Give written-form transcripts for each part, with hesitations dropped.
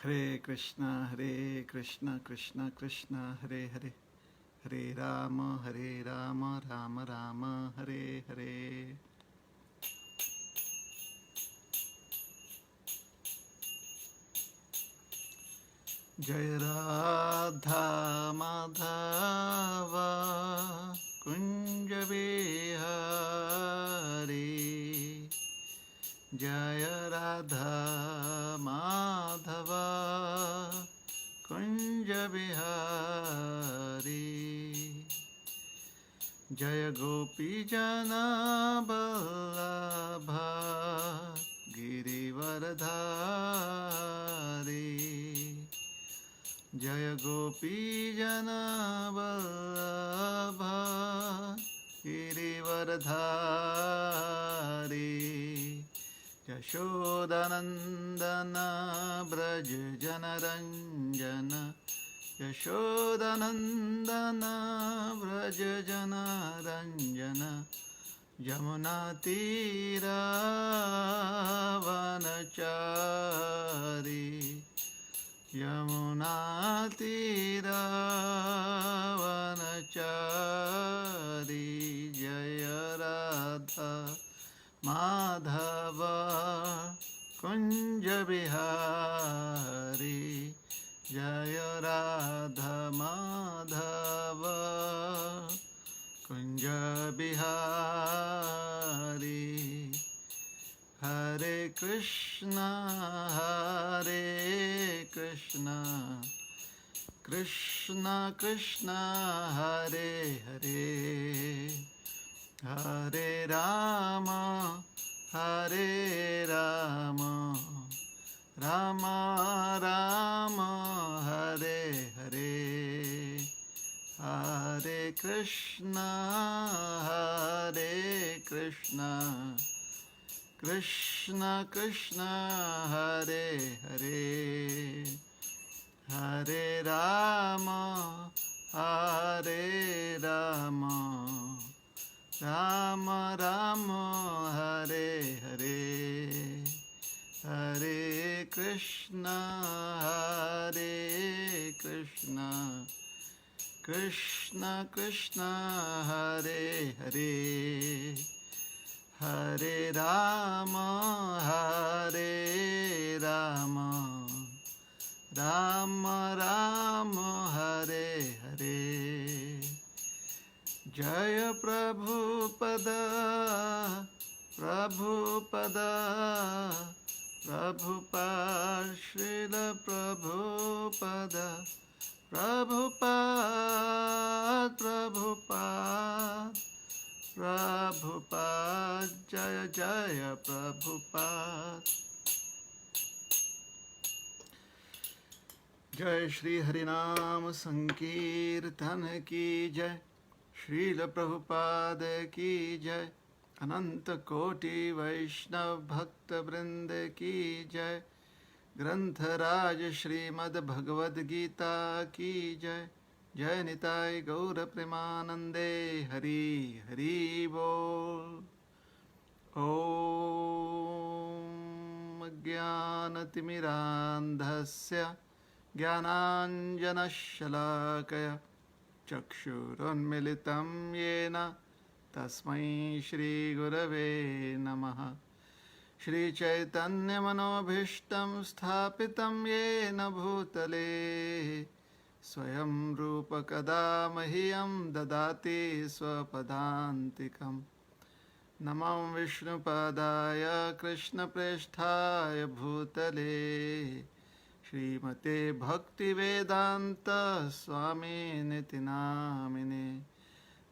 Hare Krishna Krishna Krishna Hare Hare Hare Rama Rama Rama Hare Hare. Jai Radha Madhava Kunja Bihari Jaya Radha Madhava Kunja Bihari Jaya Gopi Jana Vallabha Girivaradhari Jaya Gopi Jana Vallabha Girivaradhari Yashodanandana Braj Janaranjana Yashodanandana Braj Janaranjana Jamuna Tira Vanachari Yamuna Tira Vanachari Jaya Radha Madhava Kunja Bihari Jaya Radha Madhava Kunja Bihari Hare Krishna Krishna Krishna Hare Hare Hare Rama Rama Rama Hare Hare Hare Krishna Krishna Krishna Hare Hare Hare Rama Rama Rama Hare Hare Hare Krishna Krishna Krishna Hare Hare Hare Rama Rama Rama Hare Hare Jaya Prabhupada Prabhupada Srila Prabhupada Jaya Jaya Prabhupada Jai Shri Harinam Sankirtan Ki Jai Srila Prabhupada Ki Jai Ananta Koti Vaishnav Bhakta Vrinda Ki Jai Grantharaj Srimad Bhagavad Gita Ki Jai Jai Nitai Gaura Premanande Hari Hari Bol Om Jnanatimirandhasya Jnananjanashalakaya Chakshurunmilitam Yena Tasmai Shri Gurave Namaha Shri Chaitanya Manobhishtam Sthapitam Yena Bhutale Swayam Rupa Kada Mahiyam Dadati Swapadantikam Namam Vishnu Padaya Krishna Preshthaya Bhutale Shrimate Bhakti Vedanta Swami Niti Namine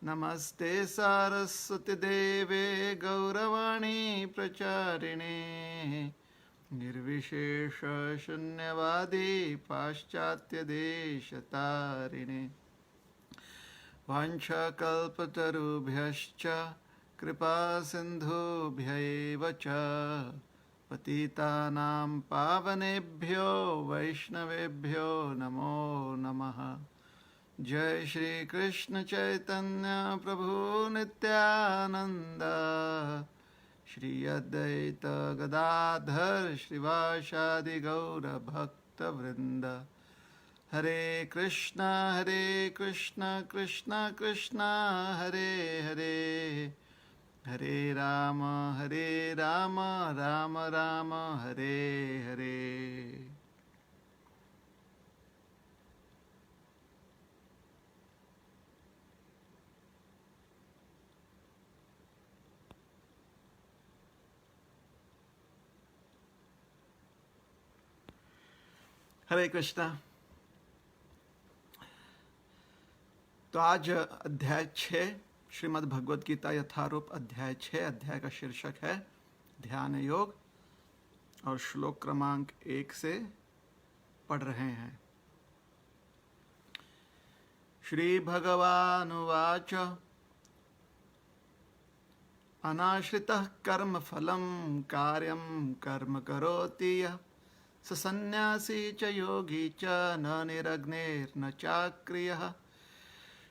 Namaste Saraswati Deve Gauravani Pracharine Nirvishesha Shunyavadi Paschatya Deshatarine Vancha Kalpatarubhyascha Kripa Sindhubhya cha Patitanam Pavanebhyo Vaishnavebhyo Namo Namaha Jai Shri Krishna Chaitanya Prabhu Nityananda Shri Advaita Gadadhar Shrivashadi Gaura भक्तवृंद। हरे कृष्णा कृष्ण कृष्ण हरे हरे, हरे राम राम राम हरे हरे। हरे कृष्णा। तो आज अध्याय 6 श्रीमद् भगवद गीता यथारूप अध्याय 6, अध्याय का शीर्षक है ध्यान योग और श्लोक क्रमांक 1 से पढ़ रहे हैं। श्री भगवानुवाच अनाश्रितः कर्म फलं कार्यं कर्म करोति यः स सन्न्यासी च योगी च न निरग्निर्न चाक्रियः।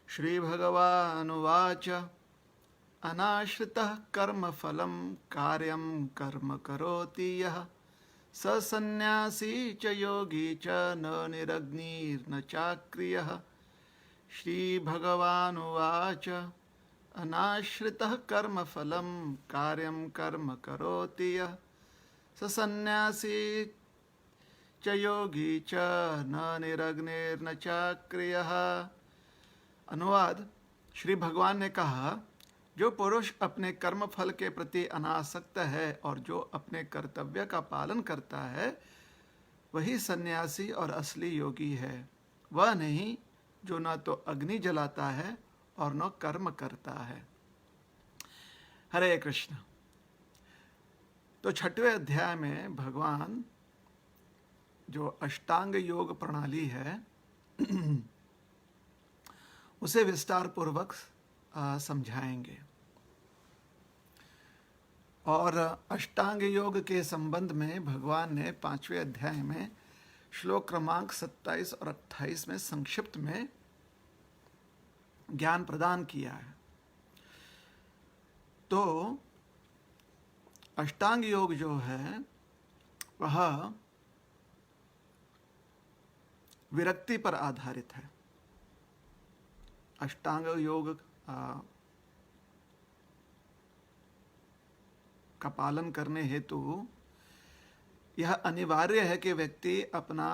श्री भगवानुवाच अनाश्रितः कर्म फलं कार्यं कर्म करोति यः स सन्न्यासी च योगी च न निरग्निर्न चाक्रियः। श्री भगवानुवाच अनाश्रितः कर्म फलं कार्यं कर्म करोति यः स सन्न्यासी च योगी च न निरग्निर्न चाक्रियः। अनुवाद। श्री भगवान ने कहा, जो पुरुष अपने कर्म फल के प्रति अनासक्त है और जो अपने कर्तव्य का पालन करता है वही सन्यासी और असली योगी है। वह नहीं जो न तो अग्नि जलाता है और न कर्म करता है। हरे कृष्ण। तो 6वें अध्याय में भगवान जो अष्टांग योग प्रणाली है उसे विस्तार पूर्वक समझाएंगे। और अष्टांग योग के संबंध में भगवान ने 5वें अध्याय में श्लोक क्रमांक 27 और 28 में संक्षिप्त में ज्ञान प्रदान किया है। तो अष्टांग योग जो है वह विरक्ति पर आधारित है। अष्टांग योग का पालन करने हेतु यह अनिवार्य है कि व्यक्ति अपना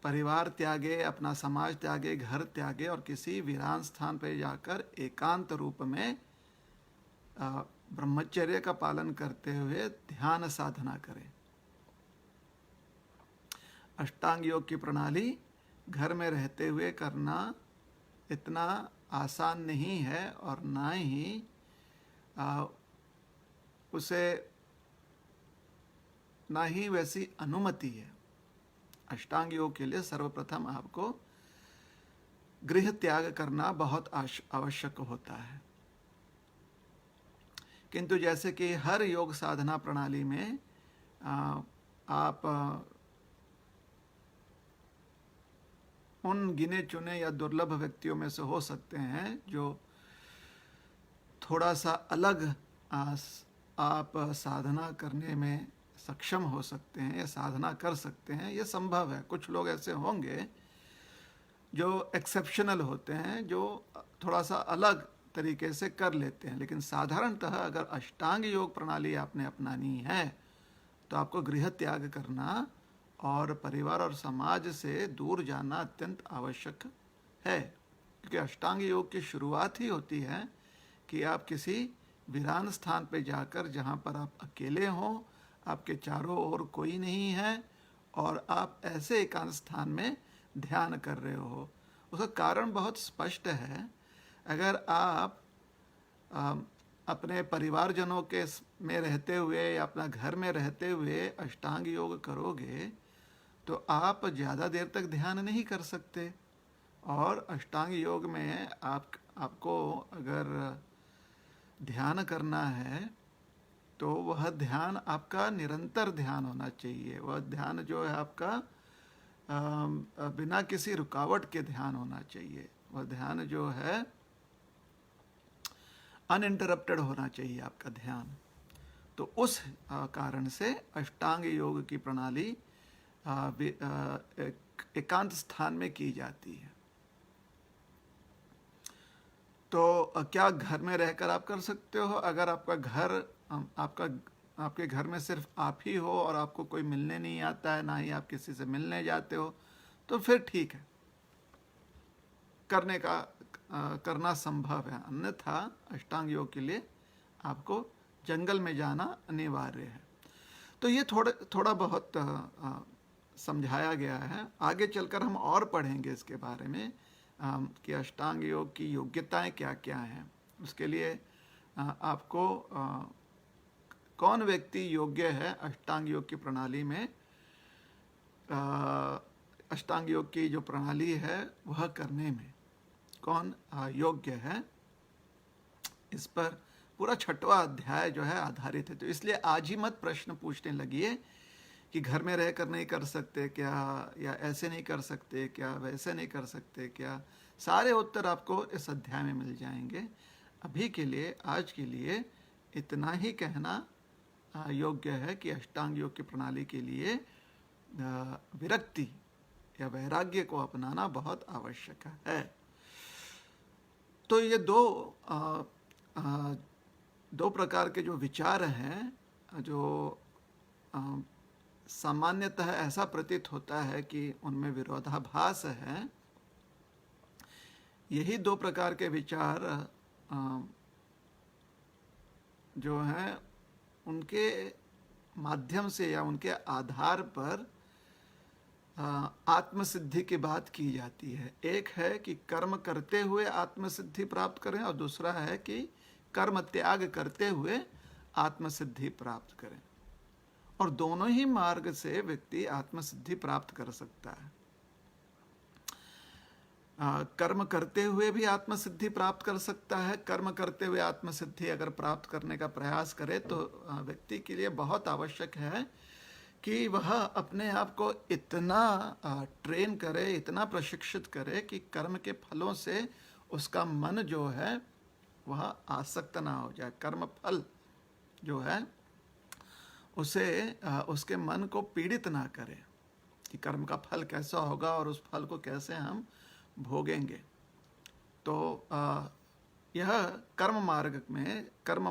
परिवार त्यागे, अपना समाज त्यागे, घर त्यागे और किसी वीरान स्थान पर जाकर एकांत रूप में ब्रह्मचर्य का पालन करते हुए ध्यान साधना करें। अष्टांग योग की प्रणाली घर में रहते हुए करना इतना आसान नहीं है और ना ही ना ही वैसी अनुमति है। अष्टांग योग के लिए सर्वप्रथम आपको गृह त्याग करना बहुत आवश्यक होता है। किंतु जैसे कि हर योग साधना प्रणाली में आप उन गिने चुने या दुर्लभ व्यक्तियों में से हो सकते हैं जो थोड़ा सा अलग आप साधना करने में सक्षम हो सकते हैं या साधना कर सकते हैं। ये संभव है। कुछ लोग ऐसे होंगे जो एक्सेप्शनल होते हैं, जो थोड़ा सा अलग तरीके से कर लेते हैं। लेकिन साधारणतः अगर अष्टांग योग प्रणाली आपने अपनानी है तो आपको गृह त्याग करना और परिवार और समाज से दूर जाना अत्यंत आवश्यक है। क्योंकि अष्टांग योग की शुरुआत ही होती है कि आप किसी वीरान स्थान पर जाकर, जहाँ पर आप अकेले हों, आपके चारों ओर कोई नहीं है और आप ऐसे एकांत स्थान में ध्यान कर रहे हो। उसका कारण बहुत स्पष्ट है। अगर आप अपने परिवारजनों के में रहते हुए या अपना घर में रहते हुए अष्टांग योग करोगे तो आप ज़्यादा देर तक ध्यान नहीं कर सकते। और अष्टांग योग में आपको अगर ध्यान करना है तो वह ध्यान आपका निरंतर ध्यान होना चाहिए। वह ध्यान जो है आपका बिना किसी रुकावट के ध्यान होना चाहिए। वह ध्यान जो है अनइंटरप्टेड होना चाहिए आपका ध्यान। तो उस कारण से अष्टांग योग की प्रणाली एकांत स्थान में की जाती है। तो क्या घर में रहकर आप कर सकते हो? अगर आपका घर आपके घर में सिर्फ आप ही हो और आपको कोई मिलने नहीं आता है, ना ही आप किसी से मिलने जाते हो, तो फिर ठीक है, करना संभव है। अन्यथा अष्टांग योग के लिए आपको जंगल में जाना अनिवार्य है। तो ये थोड़ा बहुत समझाया गया है। आगे चलकर हम और पढ़ेंगे इसके बारे में कि अष्टांग योग की योग्यताएं क्या क्या हैं। उसके लिए आपको कौन व्यक्ति योग्य है अष्टांग योग की प्रणाली में, अष्टांग योग की जो प्रणाली है वह करने में कौन योग्य है, इस पर पूरा 6वां अध्याय जो है आधारित है। तो इसलिए आज ही मत प्रश्न पूछने लगिए कि घर में रहकर नहीं कर सकते क्या, या ऐसे नहीं कर सकते क्या, वैसे नहीं कर सकते क्या। सारे उत्तर आपको इस अध्याय में मिल जाएंगे। अभी के लिए, आज के लिए इतना ही कहना योग्य है कि अष्टांग योग की प्रणाली के लिए विरक्ति या वैराग्य को अपनाना बहुत आवश्यक है। तो ये दो प्रकार के जो विचार हैं, जो सामान्यतः ऐसा प्रतीत होता है कि उनमें विरोधाभास है, यही 2 प्रकार के विचार जो हैं उनके माध्यम से या उनके आधार पर आत्मसिद्धि की बात की जाती है। एक है कि कर्म करते हुए आत्मसिद्धि प्राप्त करें, और दूसरा है कि कर्म त्याग करते हुए आत्मसिद्धि प्राप्त करें। और दोनों ही मार्ग से व्यक्ति आत्मसिद्धि प्राप्त कर सकता है। कर्म करते हुए भी आत्मसिद्धि प्राप्त कर सकता है। कर्म करते हुए आत्मसिद्धि अगर प्राप्त करने का प्रयास करे तो व्यक्ति के लिए बहुत आवश्यक है कि वह अपने आप को इतना ट्रेन करे, इतना प्रशिक्षित करे कि कर्म के फलों से उसका मन जो है वह आसक्त ना हो जाए। कर्म फल जो है उसे उसके मन को पीड़ित ना करे कि कर्म का फल कैसा होगा और उस फल को कैसे हम भोगेंगे। तो यह कर्म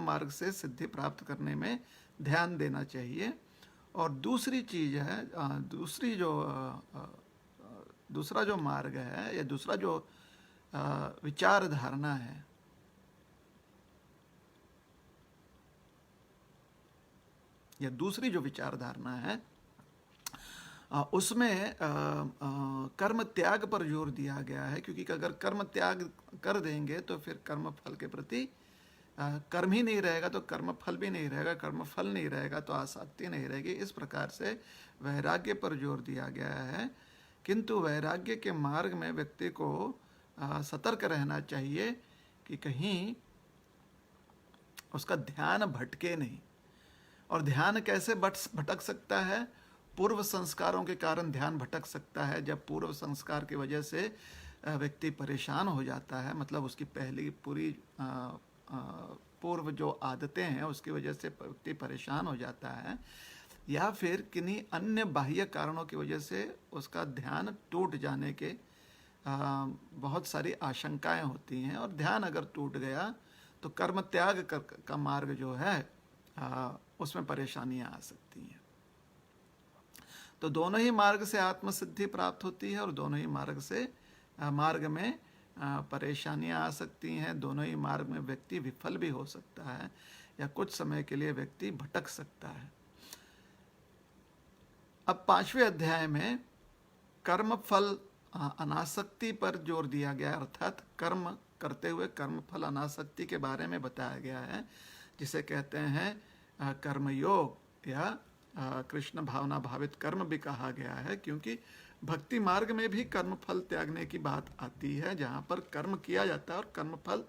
मार्ग से सिद्धि प्राप्त करने में ध्यान देना चाहिए। और दूसरी चीज है, दूसरा जो मार्ग है या दूसरा जो विचार धारणा है, या दूसरी जो विचार धारणा है उसमें कर्म त्याग पर जोर दिया गया है। क्योंकि अगर कर्म त्याग कर देंगे तो फिर कर्म फल के प्रति कर्म ही नहीं रहेगा तो कर्म फल भी नहीं रहेगा, कर्म फल नहीं रहेगा तो आसक्ति नहीं रहेगी। इस प्रकार से वैराग्य पर जोर दिया गया है। किंतु वैराग्य के मार्ग में व्यक्ति को सतर्क रहना चाहिए कि कहीं उसका ध्यान भटके नहीं। और ध्यान कैसे भटक सकता है? पूर्व संस्कारों के कारण ध्यान भटक सकता है। जब पूर्व संस्कार की वजह से व्यक्ति परेशान हो जाता है, मतलब उसकी पहली पूरी पूर्व जो आदतें हैं उसकी वजह से व्यक्ति परेशान हो जाता है, या फिर किन्हीं अन्य बाह्य कारणों की वजह से उसका ध्यान टूट जाने के बहुत सारी आशंकाएं होती हैं। और ध्यान अगर टूट गया तो कर्म त्याग का मार्ग जो है उसमें परेशानियां आ सकती हैं। तो दोनों ही मार्ग से आत्मसिद्धि प्राप्त होती है और दोनों ही मार्ग में परेशानियां आ सकती हैं। दोनों ही मार्ग में व्यक्ति विफल भी हो सकता है या कुछ समय के लिए व्यक्ति भटक सकता है। अब 5वें अध्याय में कर्म फल अनासक्ति पर जोर दिया गया, अर्थात कर्म करते हुए कर्म फल अनासक्ति के बारे में बताया गया है, जिसे कहते हैं कर्मयोग या कृष्ण भावना भावित कर्म भी कहा गया है। क्योंकि भक्ति मार्ग में भी कर्म फल त्यागने की बात आती है, जहाँ पर कर्म किया जाता है और कर्म फल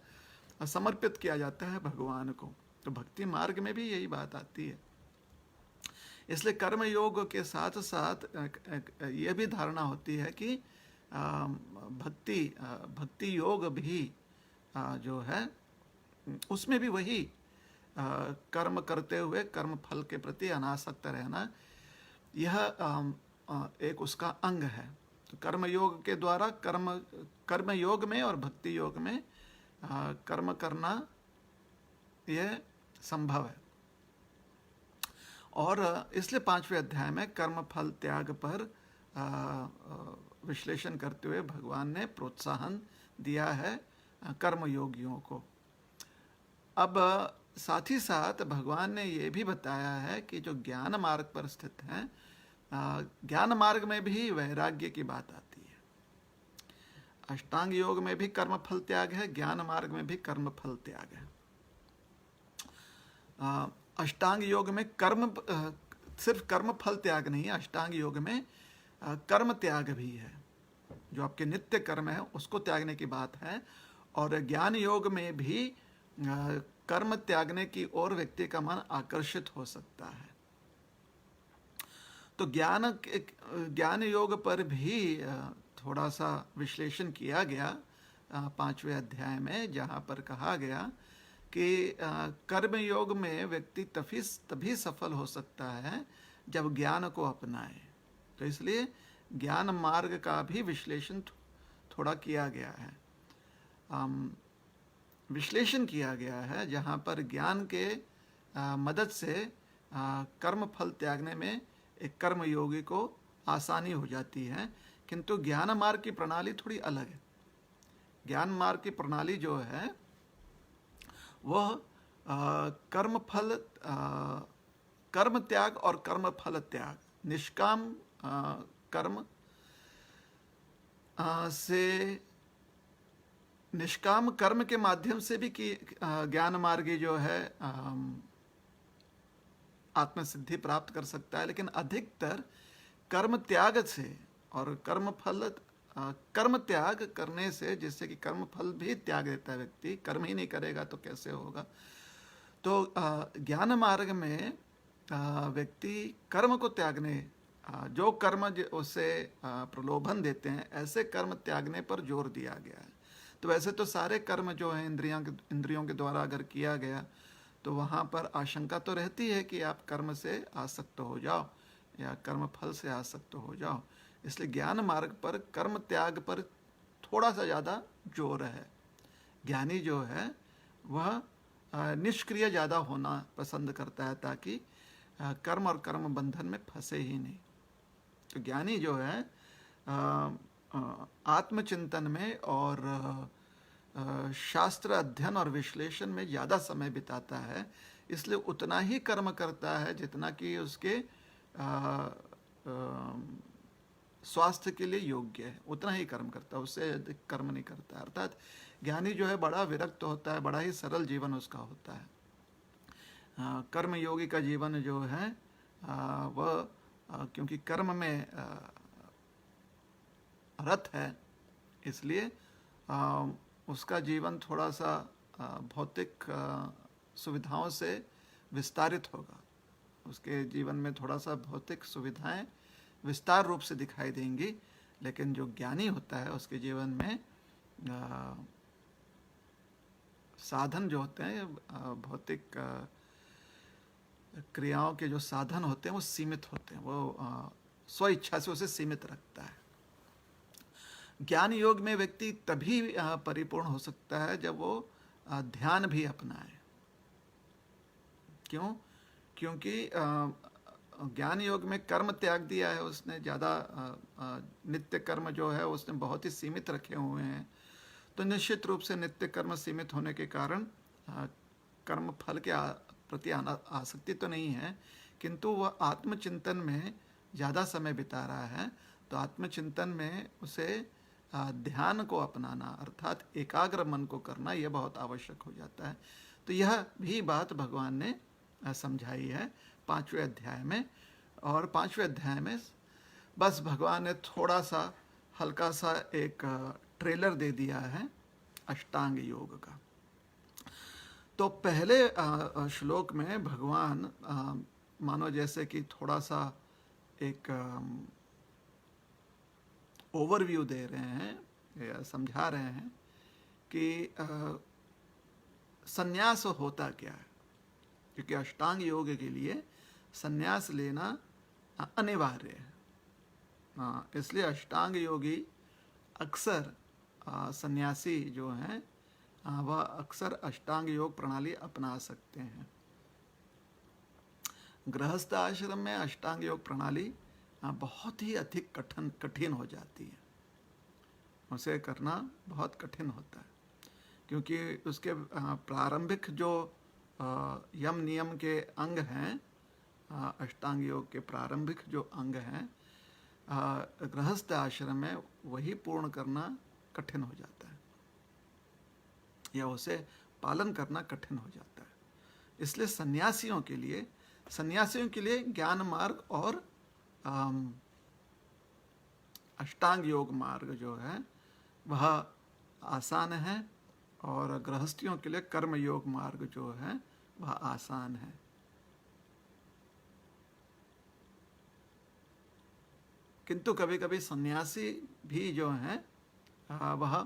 समर्पित किया जाता है भगवान को। तो भक्ति मार्ग में भी यही बात आती है। इसलिए कर्म योग के साथ साथ ये भी धारणा होती है कि भक्ति योग भी जो है उसमें भी वही कर्म करते हुए कर्म फल के प्रति अनासक्त रहना, यह एक उसका अंग है। तो कर्म योग के द्वारा कर्म योग में और भक्ति योग में कर्म करना यह संभव है। और इसलिए 5वें अध्याय में कर्म फल त्याग पर विश्लेषण करते हुए भगवान ने प्रोत्साहन दिया है कर्म योगियों को। अब साथ ही साथ भगवान ने ये भी बताया है कि जो ज्ञान मार्ग पर स्थित हैं, ज्ञान मार्ग में भी वैराग्य की बात आती है। अष्टांग योग में भी कर्म फल त्याग है, ज्ञान मार्ग में भी कर्म फल त्याग है। अष्टांग योग में सिर्फ कर्म फल त्याग नहीं है, अष्टांग योग में कर्म त्याग भी है। जो आपके नित्य कर्म है उसको त्यागने की बात है। और ज्ञान योग में भी कर्म त्यागने की ओर व्यक्ति का मन आकर्षित हो सकता है। तो ज्ञान योग पर भी थोड़ा सा विश्लेषण किया गया 5वें अध्याय में, जहाँ पर कहा गया कि कर्म योग में व्यक्ति तभी सफल हो सकता है जब ज्ञान को अपनाए। तो इसलिए ज्ञान मार्ग का भी विश्लेषण थोड़ा किया गया है, विश्लेषण किया गया है, जहाँ पर ज्ञान के मदद से कर्म फल त्यागने में एक कर्म योगी को आसानी हो जाती है। किंतु ज्ञान मार्ग की प्रणाली थोड़ी अलग है। ज्ञान मार्ग की प्रणाली जो है वह कर्म त्याग और कर्म फल त्याग, निष्काम कर्म से निष्काम कर्म के माध्यम से भी कि ज्ञान मार्गी जो है आत्मसिद्धि प्राप्त कर सकता है। लेकिन अधिकतर कर्म त्याग से और कर्म त्याग करने से, जिससे कि कर्म फल भी त्याग देता है व्यक्ति, कर्म ही नहीं करेगा तो कैसे होगा। तो ज्ञान मार्ग में व्यक्ति कर्म को त्यागने, जो कर्म उसे प्रलोभन देते हैं, ऐसे कर्म त्यागने पर जोर दिया गया है। तो वैसे तो सारे कर्म जो हैं इंद्रियों के द्वारा अगर किया गया तो वहाँ पर आशंका तो रहती है कि आप कर्म से आसक्त हो जाओ या कर्म फल से आसक्त हो जाओ। इसलिए ज्ञान मार्ग पर कर्म त्याग पर थोड़ा सा ज़्यादा जोर है। ज्ञानी जो है वह निष्क्रिय ज़्यादा होना पसंद करता है, ताकि कर्म और कर्म बंधन में फंसे ही नहीं। तो ज्ञानी जो है आत्मचिंतन में और शास्त्र अध्ययन और विश्लेषण में ज़्यादा समय बिताता है, इसलिए उतना ही कर्म करता है जितना कि उसके स्वास्थ्य के लिए योग्य है, उतना ही कर्म करता है, उससे अधिक कर्म नहीं करता। अर्थात ज्ञानी जो है बड़ा विरक्त होता है, बड़ा ही सरल जीवन उसका होता है। कर्म योगी का जीवन जो है वह क्योंकि कर्म में रत है, इसलिए उसका जीवन थोड़ा सा भौतिक सुविधाओं से विस्तारित होगा। उसके जीवन में थोड़ा सा भौतिक सुविधाएं विस्तार रूप से दिखाई देंगी। लेकिन जो ज्ञानी होता है उसके जीवन में साधन जो होते हैं, भौतिक क्रियाओं के जो साधन होते हैं वो सीमित होते हैं, वो स्व इच्छा से उसे सीमित रखता है। ज्ञान योग में व्यक्ति तभी परिपूर्ण हो सकता है जब वो ध्यान भी अपनाए। क्यों? क्योंकि ज्ञान योग में कर्म त्याग दिया है उसने, ज़्यादा नित्य कर्म जो है उसने बहुत ही सीमित रखे हुए हैं। तो निश्चित रूप से नित्य कर्म सीमित होने के कारण कर्म फल के प्रति आसक्ति तो नहीं है, किंतु वह आत्मचिंतन में ज़्यादा समय बिता रहा है। तो आत्मचिंतन में उसे ध्यान को अपनाना, अर्थात एकाग्र मन को करना, यह बहुत आवश्यक हो जाता है। तो यह भी बात भगवान ने समझाई है 5वें अध्याय में। और 5वें अध्याय में बस भगवान ने थोड़ा सा हल्का सा एक ट्रेलर दे दिया है अष्टांग योग का। तो पहले श्लोक में भगवान मानो जैसे कि थोड़ा सा एक ओवरव्यू दे रहे हैं या समझा रहे हैं कि संन्यास होता क्या है, क्योंकि अष्टांग योग के लिए संन्यास लेना अनिवार्य है। इसलिए अष्टांग योगी अक्सर सन्यासी जो हैं वह अक्सर अष्टांग योग प्रणाली अपना सकते हैं। गृहस्थ आश्रम में अष्टांग योग प्रणाली बहुत ही अधिक कठिन हो जाती है, उसे करना बहुत कठिन होता है, क्योंकि उसके प्रारंभिक जो यम नियम के अंग हैं, अष्टांग योग के प्रारंभिक जो अंग हैं गृहस्थ आश्रम में, वही पूर्ण करना कठिन हो जाता है या उसे पालन करना कठिन हो जाता है। इसलिए सन्यासियों के लिए ज्ञान मार्ग और अष्टांग योग मार्ग जो है वह आसान है, और गृहस्थियों के लिए कर्म योग मार्ग जो है वह आसान है। किंतु कभी कभी सन्यासी भी जो हैं वह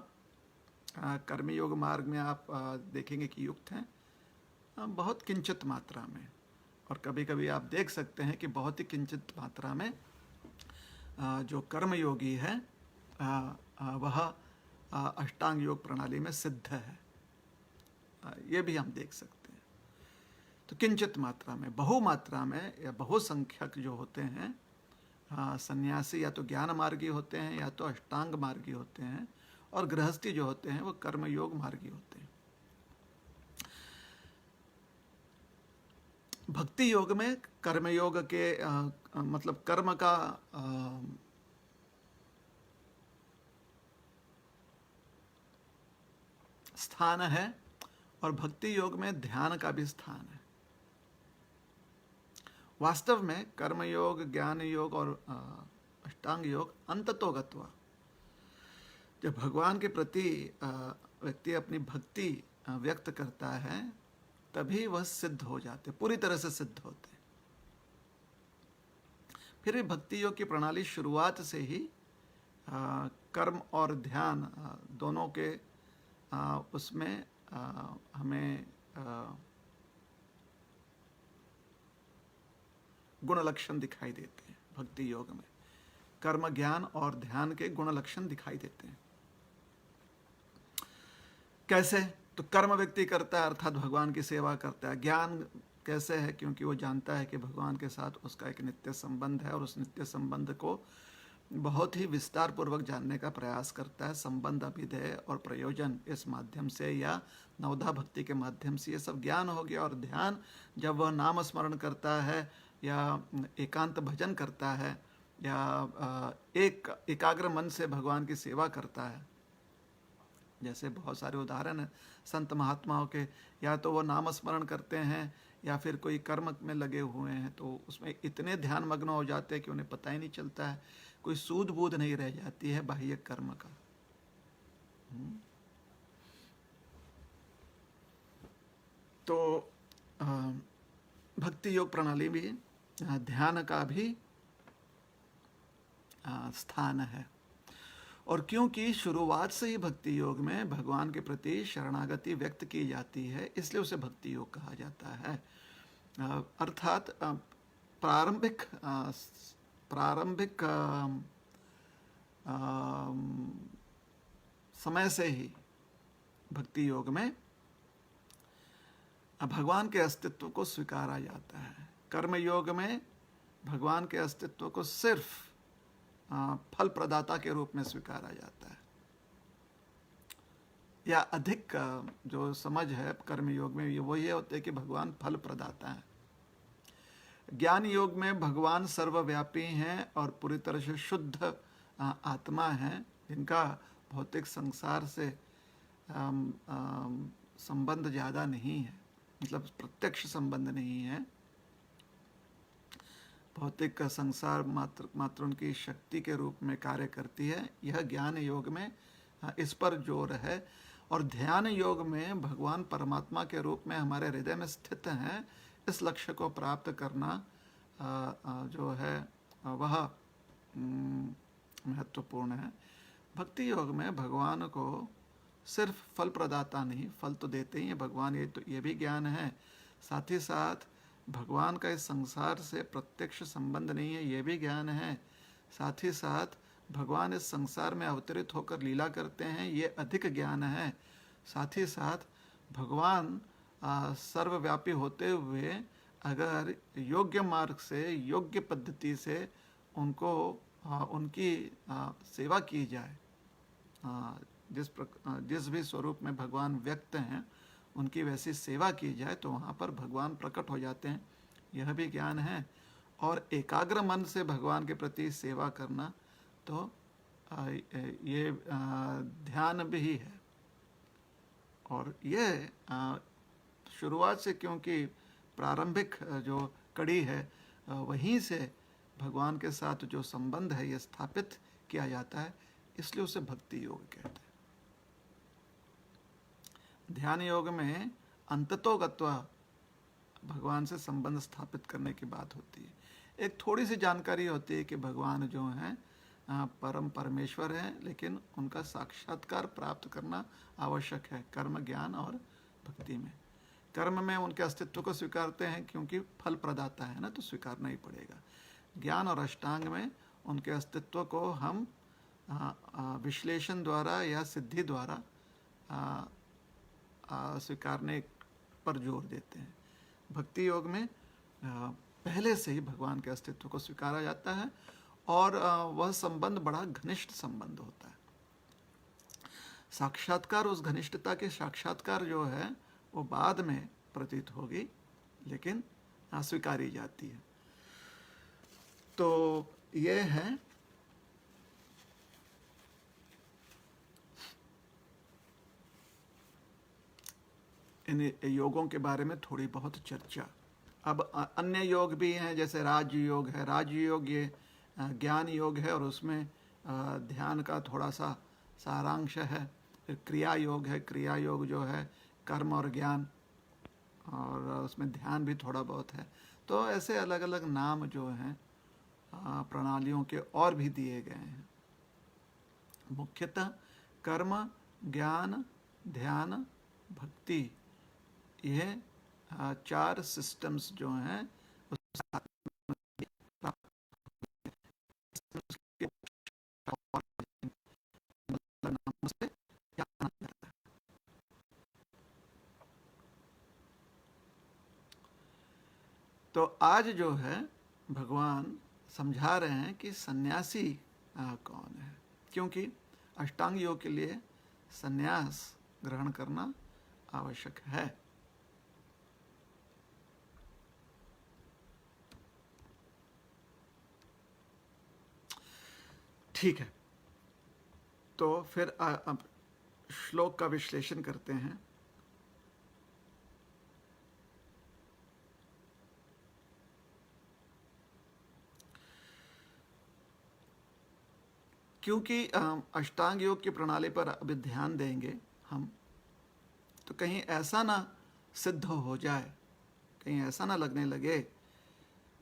कर्मयोग मार्ग में आप देखेंगे कि युक्त हैं बहुत किंचित मात्रा में, और कभी कभी आप देख सकते हैं कि बहुत ही किंचित मात्रा में जो कर्मयोगी है वह अष्टांग योग प्रणाली में सिद्ध है, ये भी हम देख सकते हैं। तो किंचित मात्रा में, बहुमात्रा में या बहुसंख्यक जो होते हैं सन्यासी या तो ज्ञान मार्गी होते हैं या तो अष्टांग मार्गी होते हैं, और गृहस्थी जो होते हैं वो कर्मयोग मार्गी होते हैं। भक्ति योग में कर्मयोग के मतलब कर्म का स्थान है, और भक्ति योग में ध्यान का भी स्थान है। वास्तव में कर्मयोग, ज्ञान योग और अष्टांग योग अंततोगत्वा जब भगवान के प्रति व्यक्ति अपनी भक्ति व्यक्त करता है तभी वह सिद्ध हो जाते, पूरी तरह से सिद्ध होते। फिर भी भक्ति योग की प्रणाली शुरुआत से ही कर्म और ध्यान दोनों के उसमें हमें गुण लक्षण दिखाई देते हैं। भक्ति योग में कर्म, ज्ञान और ध्यान के गुण लक्षण दिखाई देते हैं। कैसे? तो कर्म व्यक्ति करता है अर्थात भगवान की सेवा करता है। ज्ञान कैसे है? क्योंकि वो जानता है कि भगवान के साथ उसका एक नित्य संबंध है, और उस नित्य संबंध को बहुत ही विस्तार पूर्वक जानने का प्रयास करता है। संबंध, अभिधेय और प्रयोजन इस माध्यम से या नवधा भक्ति के माध्यम से ये सब ज्ञान हो गया। और ध्यान, जब वह नाम स्मरण करता है या एकांत भजन करता है या एकाग्र मन से भगवान की सेवा करता है, जैसे बहुत सारे उदाहरण हैं संत महात्माओं के, या तो वो नाम स्मरण करते हैं या फिर कोई कर्म में लगे हुए हैं, तो उसमें इतने ध्यान मग्न हो जाते हैं कि उन्हें पता ही नहीं चलता है, कोई सूद बूद नहीं रह जाती है बाह्य कर्म का। तो भक्ति योग प्रणाली भी ध्यान का भी स्थान है। और क्योंकि शुरुआत से ही भक्ति योग में भगवान के प्रति शरणागति व्यक्त की जाती है, इसलिए उसे भक्ति योग कहा जाता है। अर्थात प्रारंभिक समय से ही भक्ति योग में भगवान के अस्तित्व को स्वीकारा जाता है। कर्म योग में भगवान के अस्तित्व को सिर्फ फल प्रदाता के रूप में स्वीकारा जाता है, या अधिक जो समझ है कर्म योग में वो ये होता है कि भगवान फल प्रदाता है। ज्ञान योग में भगवान सर्वव्यापी हैं और पूरी तरह से शुद्ध आत्मा हैं, जिनका भौतिक संसार से संबंध ज़्यादा नहीं है, मतलब प्रत्यक्ष संबंध नहीं है। भौतिक का संसार मात्र उनकी शक्ति के रूप में कार्य करती है। यह ज्ञान योग में इस पर जोर है। और ध्यान योग में भगवान परमात्मा के रूप में हमारे हृदय में स्थित हैं, इस लक्ष्य को प्राप्त करना जो है वह महत्वपूर्ण है। भक्ति योग में भगवान को सिर्फ फल प्रदाता नहीं, फल तो देते ही हैं भगवान, ये भी ज्ञान है, साथ ही साथ भगवान का इस संसार से प्रत्यक्ष संबंध नहीं है, ये भी ज्ञान है। साथ ही साथ भगवान इस संसार में अवतरित होकर लीला करते हैं, ये अधिक ज्ञान है। साथ ही साथ भगवान सर्वव्यापी होते हुए अगर योग्य मार्ग से, योग्य पद्धति से उनको उनकी सेवा की जाए, जिस भी स्वरूप में भगवान व्यक्त हैं उनकी वैसी सेवा की जाए तो वहाँ पर भगवान प्रकट हो जाते हैं। यह भी ज्ञान है। और एकाग्र मन से भगवान के प्रति सेवा करना तो ये ध्यान भी है। और ये शुरुआत से, क्योंकि प्रारंभिक जो कड़ी है वहीं से भगवान के साथ जो संबंध है ये स्थापित किया जाता है, इसलिए उसे भक्ति योग कहते हैं। ध्यान योग में अंततो गत्वा भगवान से संबंध स्थापित करने की बात होती है। एक थोड़ी सी जानकारी होती है कि भगवान जो हैं परम परमेश्वर हैं, लेकिन उनका साक्षात्कार प्राप्त करना आवश्यक है कर्म, ज्ञान और भक्ति में। कर्म में उनके अस्तित्व को स्वीकारते हैं क्योंकि फल प्रदाता है ना, तो स्वीकारना ही पड़ेगा। ज्ञान और अष्टांग में उनके अस्तित्व को हम विश्लेषण द्वारा या सिद्धि द्वारा स्वीकारने पर जोर देते हैं। भक्ति योग में पहले से ही भगवान के अस्तित्व को स्वीकारा जाता है और वह संबंध बड़ा घनिष्ठ संबंध होता है। साक्षात्कार, उस घनिष्ठता के साक्षात्कार जो है वो बाद में प्रतीत होगी, लेकिन स्वीकारी जाती है। तो ये है इन योगों के बारे में थोड़ी बहुत चर्चा। अब अन्य योग भी हैं, जैसे राजयोग है। राजयोग ये ज्ञान योग है और उसमें ध्यान का थोड़ा सा सारांश है। फिर क्रिया योग है। क्रिया योग जो है कर्म और ज्ञान, और उसमें ध्यान भी थोड़ा बहुत है। तो ऐसे अलग अलग नाम जो हैं प्रणालियों के और भी दिए गए हैं। मुख्यतः कर्म, ज्ञान, ध्यान, भक्ति, यह 4 सिस्टम्स जो हैं तो आज जो है भगवान समझा रहे हैं कि सन्यासी कौन है, क्योंकि अष्टांग योग के लिए सन्यास ग्रहण करना आवश्यक है। ठीक है, तो फिर अब श्लोक का विश्लेषण करते हैं। क्योंकि अष्टांग योग की प्रणाली पर अभी ध्यान देंगे हम, तो कहीं ऐसा ना सिद्ध हो जाए, कहीं ऐसा ना लगने लगे,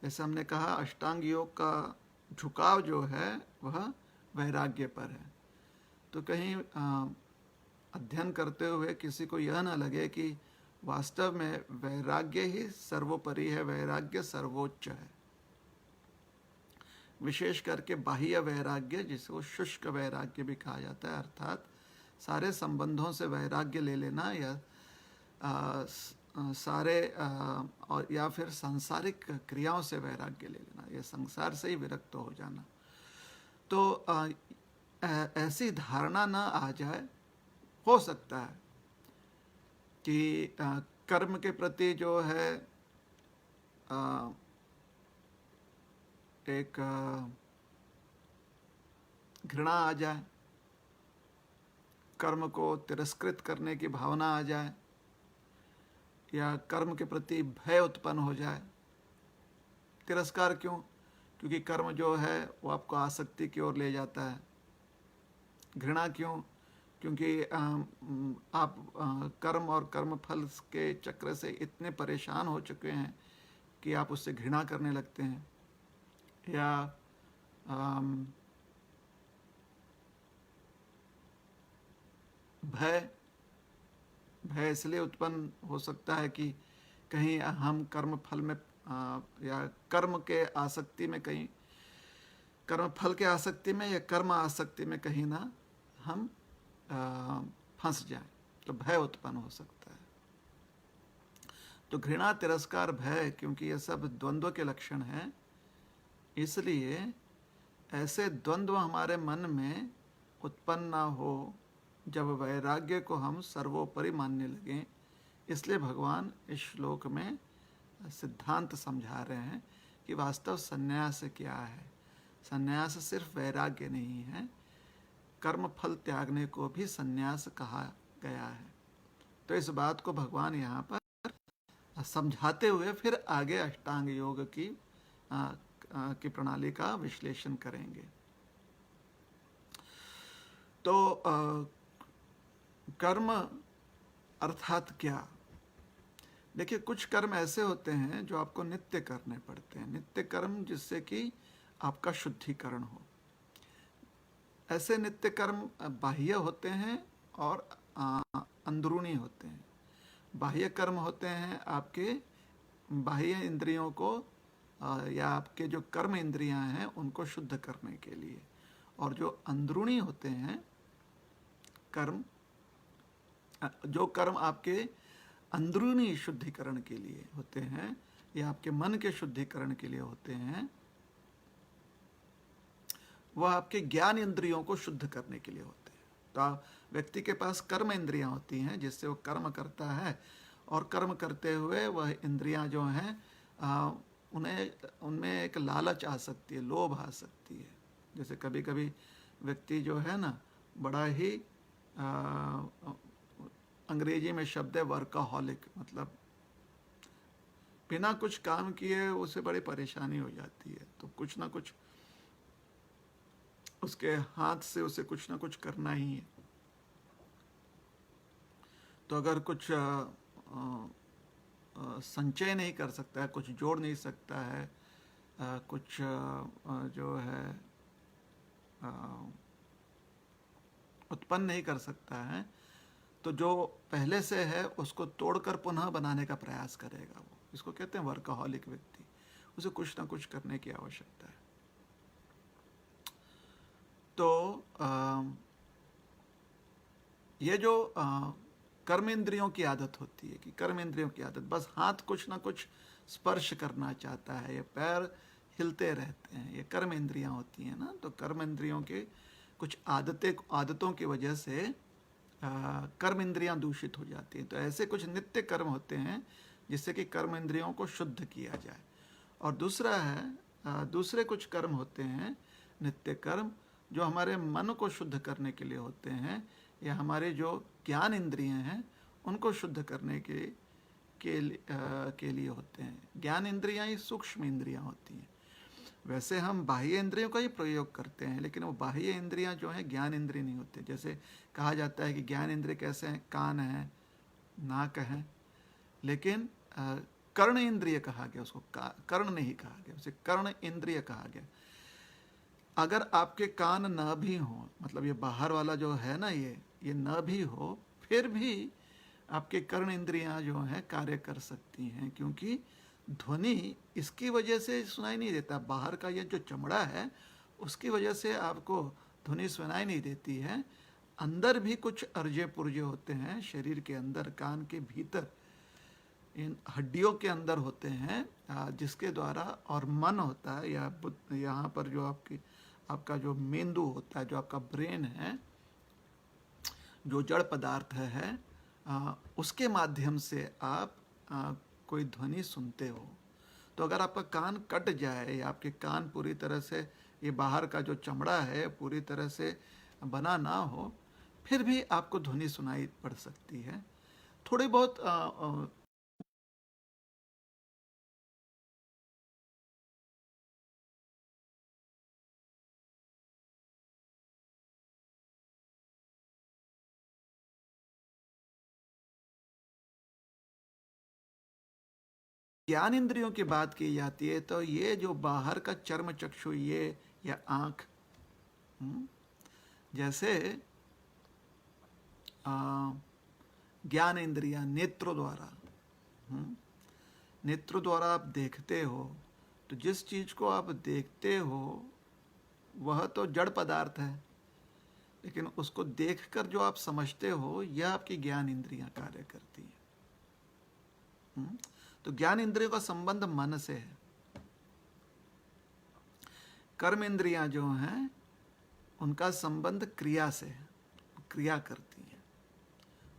जैसे हमने कहा अष्टांग योग का झुकाव जो है वह वैराग्य पर है। तो कहीं अध्ययन करते हुए किसी को यह ना लगे कि वास्तव में वैराग्य ही सर्वोपरि है, वैराग्य सर्वोच्च है। विशेष करके बाह्य वैराग्य, जिसको शुष्क वैराग्य भी कहा जाता है, अर्थात सारे संबंधों से वैराग्य ले लेना, या सारे और या फिर सांसारिक क्रियाओं से वैराग्य ले लेना, या संसार से ही विरक्त हो जाना। तो ऐसी धारणा ना आ जाए। हो सकता है कि कर्म के प्रति जो है एक घृणा आ जाए, कर्म को तिरस्कृत करने की भावना आ जाए, या कर्म के प्रति भय उत्पन्न हो जाए। तिरस्कार क्यों? क्योंकि कर्म जो है वो आपको आसक्ति की ओर ले जाता है। घृणा क्यों? क्योंकि आप कर्म और कर्म फल के चक्र से इतने परेशान हो चुके हैं कि आप उससे घृणा करने लगते हैं। या भय इसलिए उत्पन्न हो सकता है कि कहीं हम कर्म फल में या कर्म के आसक्ति में कहीं कर्म फल के आसक्ति में या कर्म आसक्ति में कहीं ना हम फंस जाएं, तो भय उत्पन्न हो सकता है। तो घृणा, तिरस्कार, भय, क्योंकि ये सब द्वंद्व के लक्षण हैं, इसलिए ऐसे द्वंद्व हमारे मन में उत्पन्न ना हो जब वैराग्य को हम सर्वोपरि मानने लगें। इसलिए भगवान इस श्लोक में सिद्धांत समझा रहे हैं कि वास्तव संन्यास क्या है। संन्यास सिर्फ वैराग्य नहीं है, कर्म फल त्यागने को भी संन्यास कहा गया है। तो इस बात को भगवान यहाँ पर समझाते हुए फिर आगे अष्टांग योग की प्रणाली का विश्लेषण करेंगे। तो कर्म अर्थात क्या? देखिए, कुछ कर्म ऐसे होते हैं जो आपको नित्य करने पड़ते हैं, नित्य कर्म जिससे कि आपका शुद्धिकरण हो। ऐसे नित्य कर्म बाह्य होते हैं और अंदरूनी होते हैं। बाह्य कर्म होते हैं आपके बाह्य इंद्रियों को या आपके जो कर्म इंद्रियां हैं उनको शुद्ध करने के लिए, और जो अंदरूनी होते हैं कर्म, जो कर्म आपके अंदरूनी शुद्धिकरण के लिए होते हैं या आपके मन के शुद्धिकरण के लिए होते हैं, वह आपके ज्ञान इंद्रियों को शुद्ध करने के लिए होते हैं। तो व्यक्ति के पास कर्म इंद्रियां होती हैं जिससे वो कर्म करता है, और कर्म करते हुए वह इंद्रियां जो हैं उनमें एक लालच आ सकती है, लोभ आ सकती है। जैसे कभी कभी व्यक्ति जो है ना, बड़ा ही अंग्रेजी में शब्द है वर्काहॉलिक, मतलब बिना कुछ काम किए उसे बड़ी परेशानी हो जाती है, तो कुछ ना कुछ उसके हाथ से उसे कुछ ना कुछ करना ही है। तो अगर कुछ संचय नहीं कर सकता है, कुछ जोड़ नहीं सकता है, कुछ जो है उत्पन्न नहीं कर सकता है, तो जो पहले से है उसको तोड़कर पुनः बनाने का प्रयास करेगा वो। इसको कहते हैं वर्काहॉलिक व्यक्ति। उसे कुछ ना कुछ करने की आवश्यकता है। तो ये जो कर्म इंद्रियों की आदत होती है, कि कर्म इंद्रियों की आदत, बस हाथ कुछ ना कुछ स्पर्श करना चाहता है, ये पैर हिलते रहते हैं, ये कर्म इंद्रियां होती हैं ना। तो कर्म इंद्रियों के कुछ आदतों की वजह से कर्म इंद्रियां दूषित हो जाती हैं। तो ऐसे कुछ नित्य कर्म होते हैं जिससे कि कर्म इंद्रियों को शुद्ध किया जाए। और दूसरा है, दूसरे कुछ कर्म होते हैं नित्य कर्म जो हमारे मन को शुद्ध करने के लिए होते हैं, या हमारे जो ज्ञान इंद्रियां हैं उनको शुद्ध करने के लिए होते हैं। ज्ञान इंद्रियां ही सूक्ष्म इंद्रियां होती हैं। वैसे हम बाह्य इंद्रियों का ही प्रयोग करते हैं, लेकिन वो बाह्य इंद्रियां जो हैं ज्ञान इंद्रिय नहीं होते। जैसे कहा जाता है कि ज्ञान इंद्रिय कैसे हैं, कान है, नाक है, लेकिन कर्ण इंद्रिय कहा गया उसको, कर्ण नहीं कहा गया, उसे कर्ण इंद्रिय कहा गया। अगर आपके कान न भी हो, मतलब ये बाहर वाला जो है ना, ये न भी हो, फिर भी आपके कर्ण इंद्रियां जो हैं कार्य कर सकती हैं, क्योंकि ध्वनि इसकी वजह से सुनाई नहीं देता। बाहर का ये जो चमड़ा है उसकी वजह से आपको ध्वनि सुनाई नहीं देती है। अंदर भी कुछ अर्जे पुर्जे होते हैं शरीर के अंदर, कान के भीतर, इन हड्डियों के अंदर होते हैं, जिसके द्वारा, और मन होता है, या यहाँ पर जो आपका जो मेंदु होता है, जो आपका ब्रेन है, जो जड़ पदार्थ है, उसके माध्यम से आप कोई ध्वनि सुनते हो। तो अगर आपका कान कट जाए, या आपके कान पूरी तरह से, ये बाहर का जो चमड़ा है पूरी तरह से बना ना हो, फिर भी आपको ध्वनि सुनाई पड़ सकती है। थोड़ी बहुत ज्ञान इंद्रियों की बात की जाती है, तो ये जो बाहर का चर्म चक्षु, ये या आँख, जैसे ज्ञान इंद्रियां नेत्रों द्वारा, नेत्रों द्वारा आप देखते हो, तो जिस चीज़ को आप देखते हो वह तो जड़ पदार्थ है, लेकिन उसको देखकर जो आप समझते हो, यह आपकी ज्ञान इंद्रियां कार्य करती है। तो ज्ञान इंद्रियों का संबंध मन से है। कर्म इंद्रियां जो हैं उनका संबंध क्रिया से है, क्रिया करती हैं।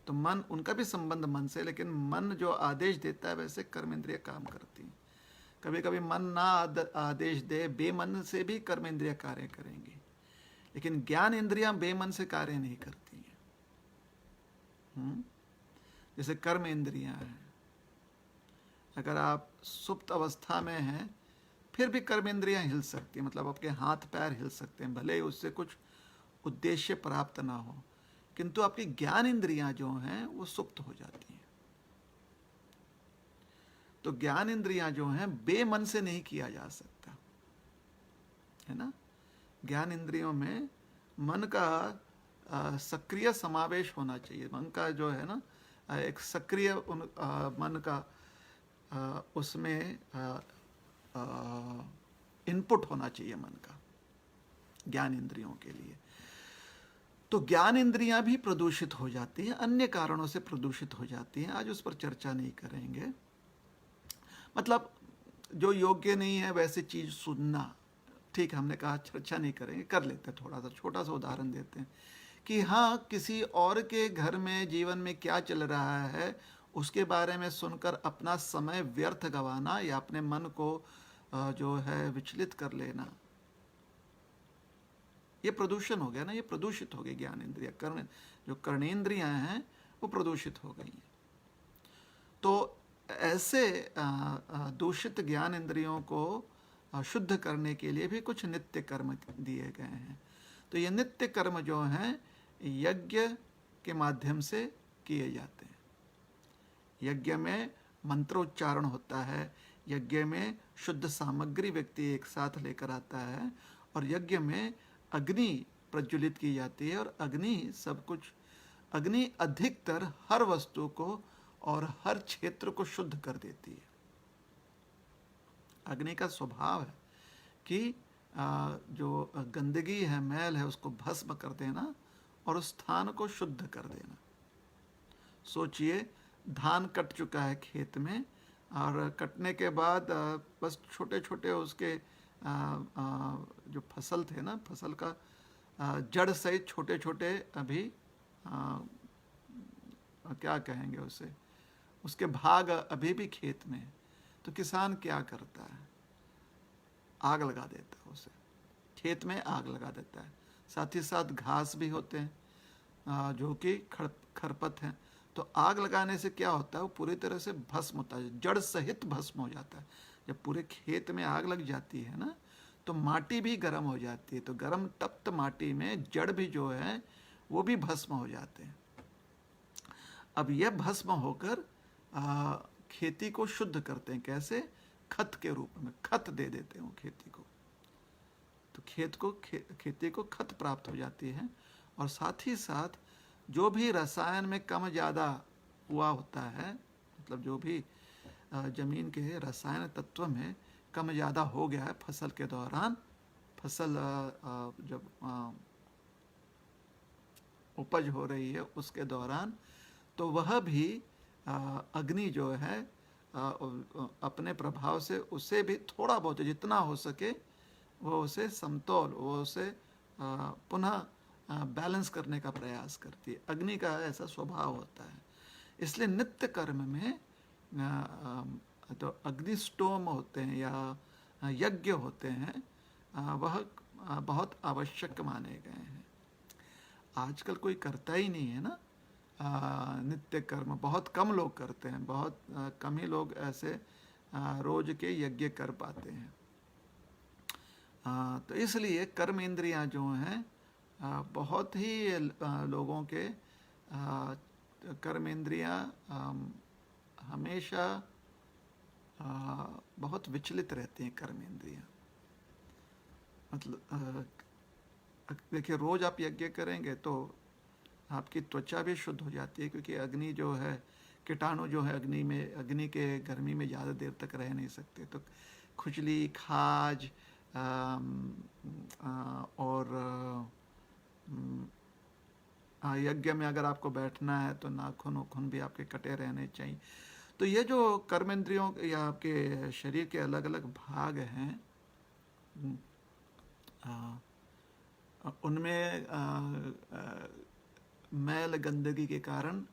तो मन, उनका भी संबंध मन से, लेकिन मन जो आदेश देता है वैसे कर्म इंद्रियां काम करती हैं। कभी कभी मन ना आदेश दे, बेमन से भी कर्म इंद्रियां कार्य करेंगी, लेकिन ज्ञान इंद्रियां बेमन से कार्य नहीं करती हैं। जैसे कर्म इंद्रियां हैं, अगर आप सुप्त अवस्था में हैं फिर भी कर्म इंद्रियां हिल सकती हैं, मतलब आपके हाथ पैर हिल सकते हैं, भले ही उससे कुछ उद्देश्य प्राप्त ना हो, किंतु आपकी ज्ञान इंद्रियां जो हैं वो सुप्त हो जाती हैं। तो ज्ञान इंद्रियां जो हैं बेमन से नहीं किया जा सकता, है ना। ज्ञान इंद्रियों में मन का सक्रिय समावेश होना चाहिए। मन का जो है ना एक सक्रिय मन का उसमें इनपुट होना चाहिए मन का ज्ञान इंद्रियों के लिए। तो ज्ञान इंद्रियां भी प्रदूषित हो जाती हैं, अन्य कारणों से प्रदूषित हो जाती हैं, आज उस पर चर्चा नहीं करेंगे। मतलब जो योग्य नहीं है वैसे चीज सुनना, ठीक, हमने कहा चर्चा नहीं करेंगे, कर लेते हैं। थोड़ा सा छोटा सा उदाहरण देते हैं कि हाँ, किसी और के घर में जीवन में क्या चल रहा है उसके बारे में सुनकर अपना समय व्यर्थ गंवाना या अपने मन को जो है विचलित कर लेना, ये प्रदूषण हो गया ना, ये प्रदूषित हो गई ज्ञान इंद्रिया। जो कर्णेंद्रियां हैं वो प्रदूषित हो गई हैं। तो ऐसे दूषित ज्ञान इंद्रियों को शुद्ध करने के लिए भी कुछ नित्य कर्म दिए गए हैं। तो ये नित्य कर्म जो हैं यज्ञ के माध्यम से किए जाते हैं। यज्ञ में मंत्रोच्चारण होता है, यज्ञ में शुद्ध सामग्री व्यक्ति एक साथ लेकर आता है, और यज्ञ में अग्नि प्रज्वलित की जाती है, और अग्नि सब कुछ, अग्नि अधिकतर हर वस्तु को और हर क्षेत्र को शुद्ध कर देती है। अग्नि का स्वभाव है कि जो गंदगी है, मैल है, उसको भस्म कर देना और उस स्थान को शुद्ध कर देना। सोचिए, धान कट चुका है खेत में, और कटने के बाद बस छोटे छोटे उसके जो फसल थे ना, फसल का जड़ सहित छोटे छोटे अभी क्या कहेंगे उसे, उसके भाग अभी भी खेत में है। तो किसान क्या करता है, आग लगा देता है, उसे खेत में आग लगा देता है। साथ ही साथ घास भी होते हैं जो कि खरपत हैं। तो आग लगाने से क्या होता है, वो पूरी तरह से भस्म होता है, जड़ सहित भस्म हो जाता है। जब पूरे खेत में आग लग जाती है ना, तो माटी भी गर्म हो जाती है। तो गर्म तप्त माटी में जड़ भी जो है वो भी भस्म हो जाते हैं। अब यह भस्म होकर खेती को शुद्ध करते हैं। कैसे? खत के रूप में खत दे देते हैं वो खेती को। तो खेती को खत प्राप्त हो जाती है। और साथ ही साथ जो भी रसायन में कम ज़्यादा हुआ होता है, मतलब जो भी जमीन के रसायन तत्व में कम ज़्यादा हो गया है फसल के दौरान, फसल जब उपज हो रही है उसके दौरान, तो वह भी अग्नि जो है अपने प्रभाव से उसे भी थोड़ा बहुत जितना हो सके वो उसे समतोल, वो उसे पुनः बैलेंस करने का प्रयास करती है। अग्नि का ऐसा स्वभाव होता है। इसलिए नित्य कर्म में तो अग्निष्टोम होते हैं या यज्ञ होते हैं, वह बहुत आवश्यक माने गए हैं। आजकल कोई करता ही नहीं है ना नित्य कर्म, बहुत कम लोग करते हैं, बहुत कम ही लोग ऐसे रोज के यज्ञ कर पाते हैं। तो इसलिए कर्म इंद्रियां जो हैं बहुत ही लोगों के कर्म इंद्रियां हमेशा बहुत विचलित रहती हैं। कर्म इंद्रियां मतलब देखिए, रोज आप यज्ञ करेंगे तो आपकी त्वचा भी शुद्ध हो जाती है, क्योंकि अग्नि जो है, कीटाणु जो है अग्नि के गर्मी में ज़्यादा देर तक रह नहीं सकते। तो खुजली, खाज, और यज्ञ में अगर आपको बैठना है तो नाखून उखून भी आपके कटे रहने चाहिए। तो ये जो कर्मेंद्रियों या आपके शरीर के अलग अलग भाग हैं, उनमें मैल गंदगी के कारण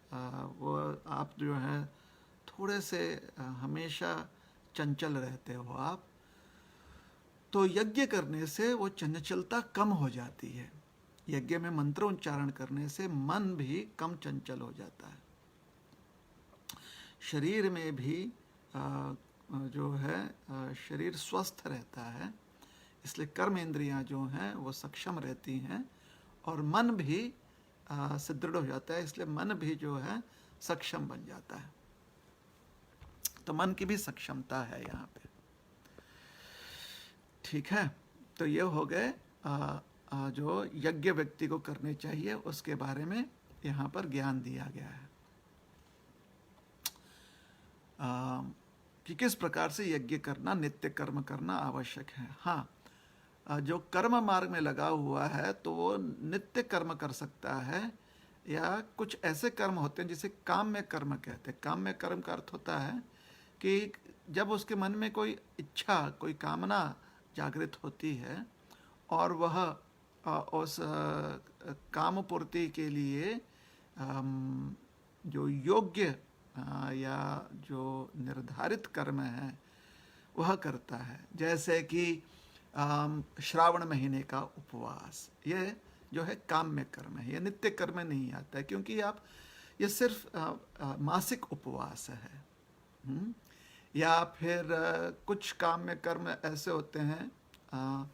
वो आप जो है थोड़े से हमेशा चंचल रहते हो आप। तो यज्ञ करने से वो चंचलता कम हो जाती है। यज्ञ में मंत्र उच्चारण करने से मन भी कम चंचल हो जाता है। शरीर में भी जो है शरीर स्वस्थ रहता है, इसलिए कर्म इंद्रियां जो हैं वो सक्षम रहती हैं, और मन भी सुदृढ़ हो जाता है, इसलिए मन भी जो है सक्षम बन जाता है। तो मन की भी सक्षमता है यहाँ पे। ठीक है, तो ये हो गए जो यज्ञ व्यक्ति को करने चाहिए उसके बारे में यहाँ पर ज्ञान दिया गया है कि किस प्रकार से यज्ञ करना, नित्य कर्म करना आवश्यक है। हाँ, जो कर्म मार्ग में लगा हुआ है तो वो नित्य कर्म कर सकता है, या कुछ ऐसे कर्म होते हैं जिसे काम्य कर्म कहते हैं। काम्य कर्म का अर्थ होता है कि जब उसके मन में कोई इच्छा, कोई कामना जागृत होती है और वह उस काम पूर्ति के लिए जो योग्य या जो निर्धारित कर्म है वह करता है। जैसे कि श्रावण महीने का उपवास, ये जो है काम्य कर्म है, ये नित्य कर्म नहीं आता है, क्योंकि आप ये सिर्फ मासिक उपवास है। या फिर कुछ काम्य कर्म ऐसे होते हैं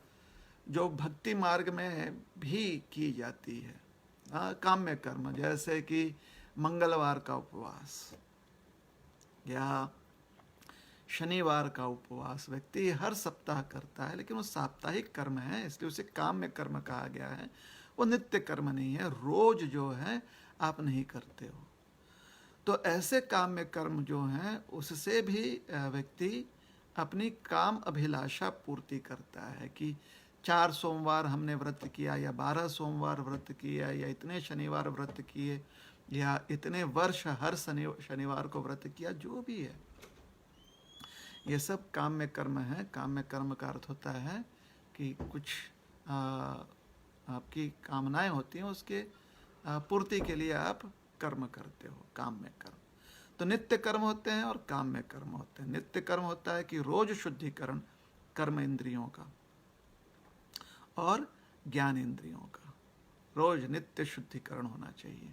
जो भक्ति मार्ग में भी की जाती है। काम्य कर्म जैसे कि मंगलवार का उपवास या शनिवार का उपवास व्यक्ति हर सप्ताह करता है, लेकिन वो साप्ताहिक कर्म है, इसलिए उसे काम्य कर्म कहा गया है। वो नित्य कर्म नहीं है, रोज जो है आप नहीं करते हो। तो ऐसे काम्य कर्म जो हैं उससे भी व्यक्ति अपनी काम अभिलाषा पूर्ति करता है कि 4 सोमवार हमने व्रत किया, या 12 सोमवार व्रत किया, या इतने शनिवार व्रत किए, या इतने वर्ष हर शनिवार को व्रत किया, जो भी है ये सब काम्य कर्म है। काम्य कर्म का अर्थ होता है कि कुछ आपकी कामनाएं होती हैं, उसके पूर्ति के लिए आप कर्म करते हो, काम्य कर्म। तो नित्य कर्म होते हैं और काम्य कर्म होते हैं। नित्य कर्म होता है कि रोज शुद्धिकरण कर्म इंद्रियों का और ज्ञान इंद्रियों का, रोज नित्य शुद्धिकरण होना चाहिए।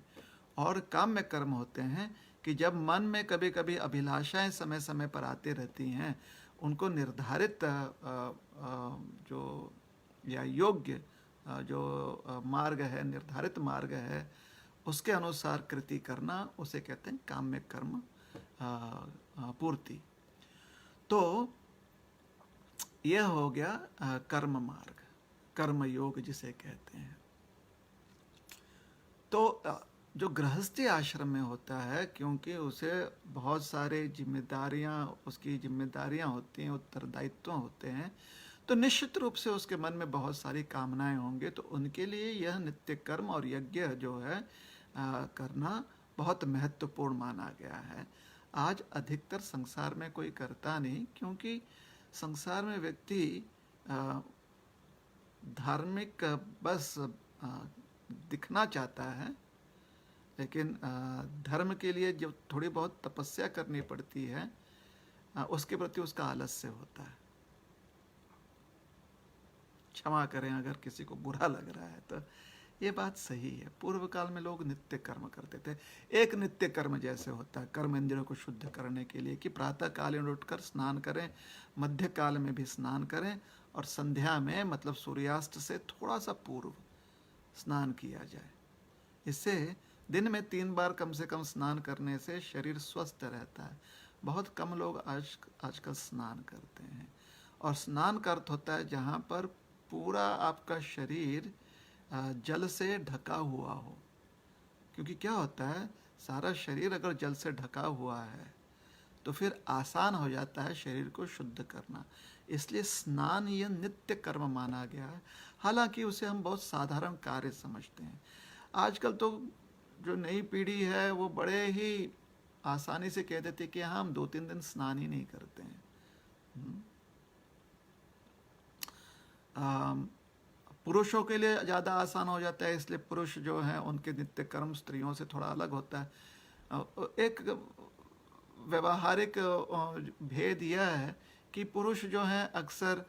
और काम्य कर्म होते हैं कि जब मन में कभी कभी अभिलाषाएं समय समय पर आती रहती हैं, उनको निर्धारित जो या योग्य जो मार्ग है, निर्धारित मार्ग है, उसके अनुसार कृति करना, उसे कहते हैं काम्य कर्म पूर्ति। तो यह हो गया कर्म मार्ग, कर्म योग जिसे कहते हैं। तो जो गृहस्थी आश्रम में होता है, क्योंकि उसे बहुत सारे उसकी जिम्मेदारियां होती हैं, उत्तरदायित्व होते हैं, तो निश्चित रूप से उसके मन में बहुत सारी कामनाएं होंगे। तो उनके लिए यह नित्य कर्म और यज्ञ जो है करना बहुत महत्वपूर्ण माना गया है। आज अधिकतर संसार में कोई करता नहीं, क्योंकि संसार में व्यक्ति धार्मिक बस दिखना चाहता है, लेकिन धर्म के लिए जब थोड़ी बहुत तपस्या करनी पड़ती है उसके प्रति उसका आलस्य होता है। क्षमा करें अगर किसी को बुरा लग रहा है, तो ये बात सही है। पूर्व काल में लोग नित्य कर्म करते थे। एक नित्य कर्म जैसे होता है कर्म इंद्रियों को शुद्ध करने के लिए कि प्रातः कालीन उठकर स्नान करें, मध्य काल में भी स्नान करें, और संध्या में मतलब सूर्यास्त से थोड़ा सा पूर्व स्नान किया जाए। इससे दिन में 3 बार कम से कम स्नान करने से शरीर स्वस्थ रहता है। बहुत कम लोग आजकल स्नान करते हैं। और स्नान का अर्थ होता है जहाँ पर पूरा आपका शरीर जल से ढका हुआ हो, क्योंकि क्या होता है, सारा शरीर अगर जल से ढका हुआ है तो फिर आसान हो जाता है शरीर को शुद्ध करना। इसलिए स्नान यह नित्य कर्म माना गया है, हालांकि उसे हम बहुत साधारण कार्य समझते हैं। आजकल तो जो नई पीढ़ी है वो बड़े ही आसानी से कह देते कि हाँ हम 2-3 दिन स्नान ही नहीं करते हैं। पुरुषों के लिए ज़्यादा आसान हो जाता है, इसलिए पुरुष जो हैं उनके नित्य कर्म स्त्रियों से थोड़ा अलग होता है। एक व्यवहारिक भेद यह है कि पुरुष जो हैं अक्सर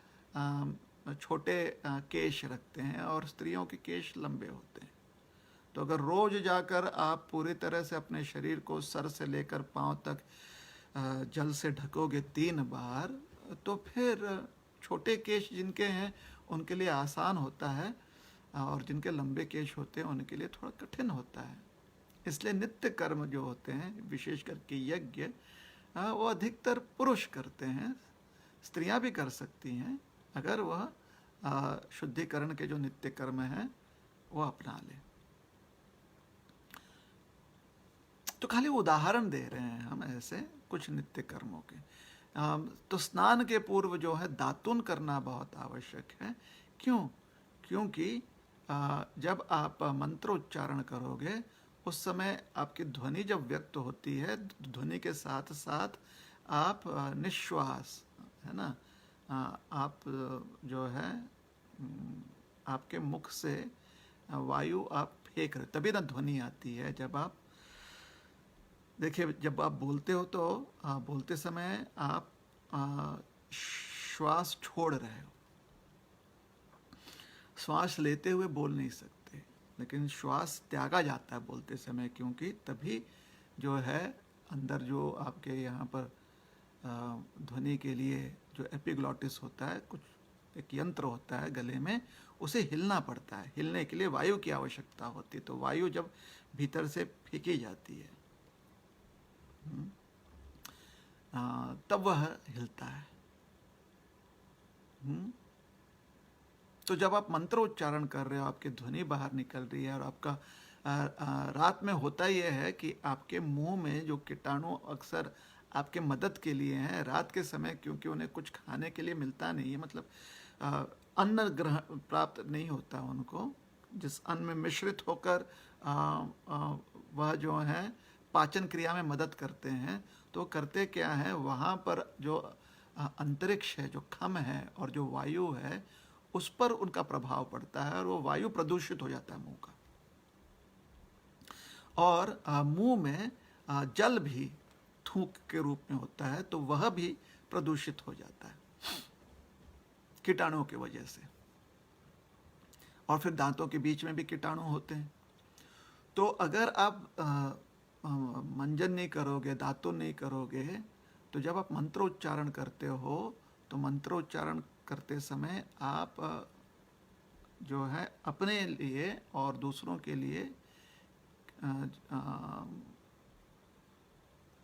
छोटे केश रखते हैं और स्त्रियों के केश लंबे होते हैं। तो अगर रोज जाकर आप पूरी तरह से अपने शरीर को सर से लेकर पांव तक जल से ढकोगे 3 बार, तो फिर छोटे केश जिनके हैं उनके लिए आसान होता है और जिनके लंबे केश होते हैं उनके लिए थोड़ा कठिन होता है। इसलिए नित्य कर्म जो होते हैं, विशेष करके यज्ञ, वो अधिकतर पुरुष करते हैं। स्त्रियां भी कर सकती हैं अगर वह शुद्धिकरण के जो नित्य कर्म हैं वो अपना ले। तो खाली उदाहरण दे रहे हैं हम ऐसे कुछ नित्य कर्मों के। तो स्नान के पूर्व जो है दातुन करना बहुत आवश्यक है। क्यों? क्योंकि जब आप मंत्रोच्चारण करोगे उस समय आपकी ध्वनि जब व्यक्त होती है, ध्वनि के साथ साथ आप निश्वास, है ना, आप जो है आपके मुख से वायु आप फेंक रहे, तभी ना ध्वनि आती है। जब आप देखिए, जब आप बोलते हो तो बोलते समय आप श्वास छोड़ रहे हो, श्वास लेते हुए बोल नहीं सकते, लेकिन श्वास त्यागा जाता है बोलते समय, क्योंकि तभी जो है अंदर जो आपके यहाँ पर ध्वनि के लिए जो एपिग्लॉटिस होता है, कुछ एक यंत्र होता है गले में, उसे हिलना पड़ता है। हिलने के लिए वायु की आवश्यकता होती है, तो वायु जब भीतर से फेंकी जाती है तब वह हिलता है। तो जब आप मंत्र उच्चारण कर रहे हो, आपकी ध्वनि बाहर निकल रही है और आपका रात में होता यह है कि आपके मुंह में जो कीटाणु अक्सर आपके मदद के लिए हैं रात के समय, क्योंकि उन्हें कुछ खाने के लिए मिलता नहीं है, मतलब अन्न ग्रहण प्राप्त नहीं होता उनको, जिस अन्न में मिश्रित होकर वह जो है पाचन क्रिया में मदद करते हैं। तो करते क्या है, वहाँ पर जो अंतरिक्ष है, जो खम है और जो वायु है, उस पर उनका प्रभाव पड़ता है और वो वायु प्रदूषित हो जाता है मुंह का। और मुंह में जल भी थूक के रूप में होता है, तो वह भी प्रदूषित हो जाता है कीटाणुओं की वजह से। और फिर दांतों के बीच में भी कीटाणु होते हैं। तो अगर आप मंजन नहीं करोगे, दातुन नहीं करोगे, तो जब आप मंत्रोच्चारण करते हो तो मंत्रोच्चारण करते समय आप जो है अपने लिए और दूसरों के लिए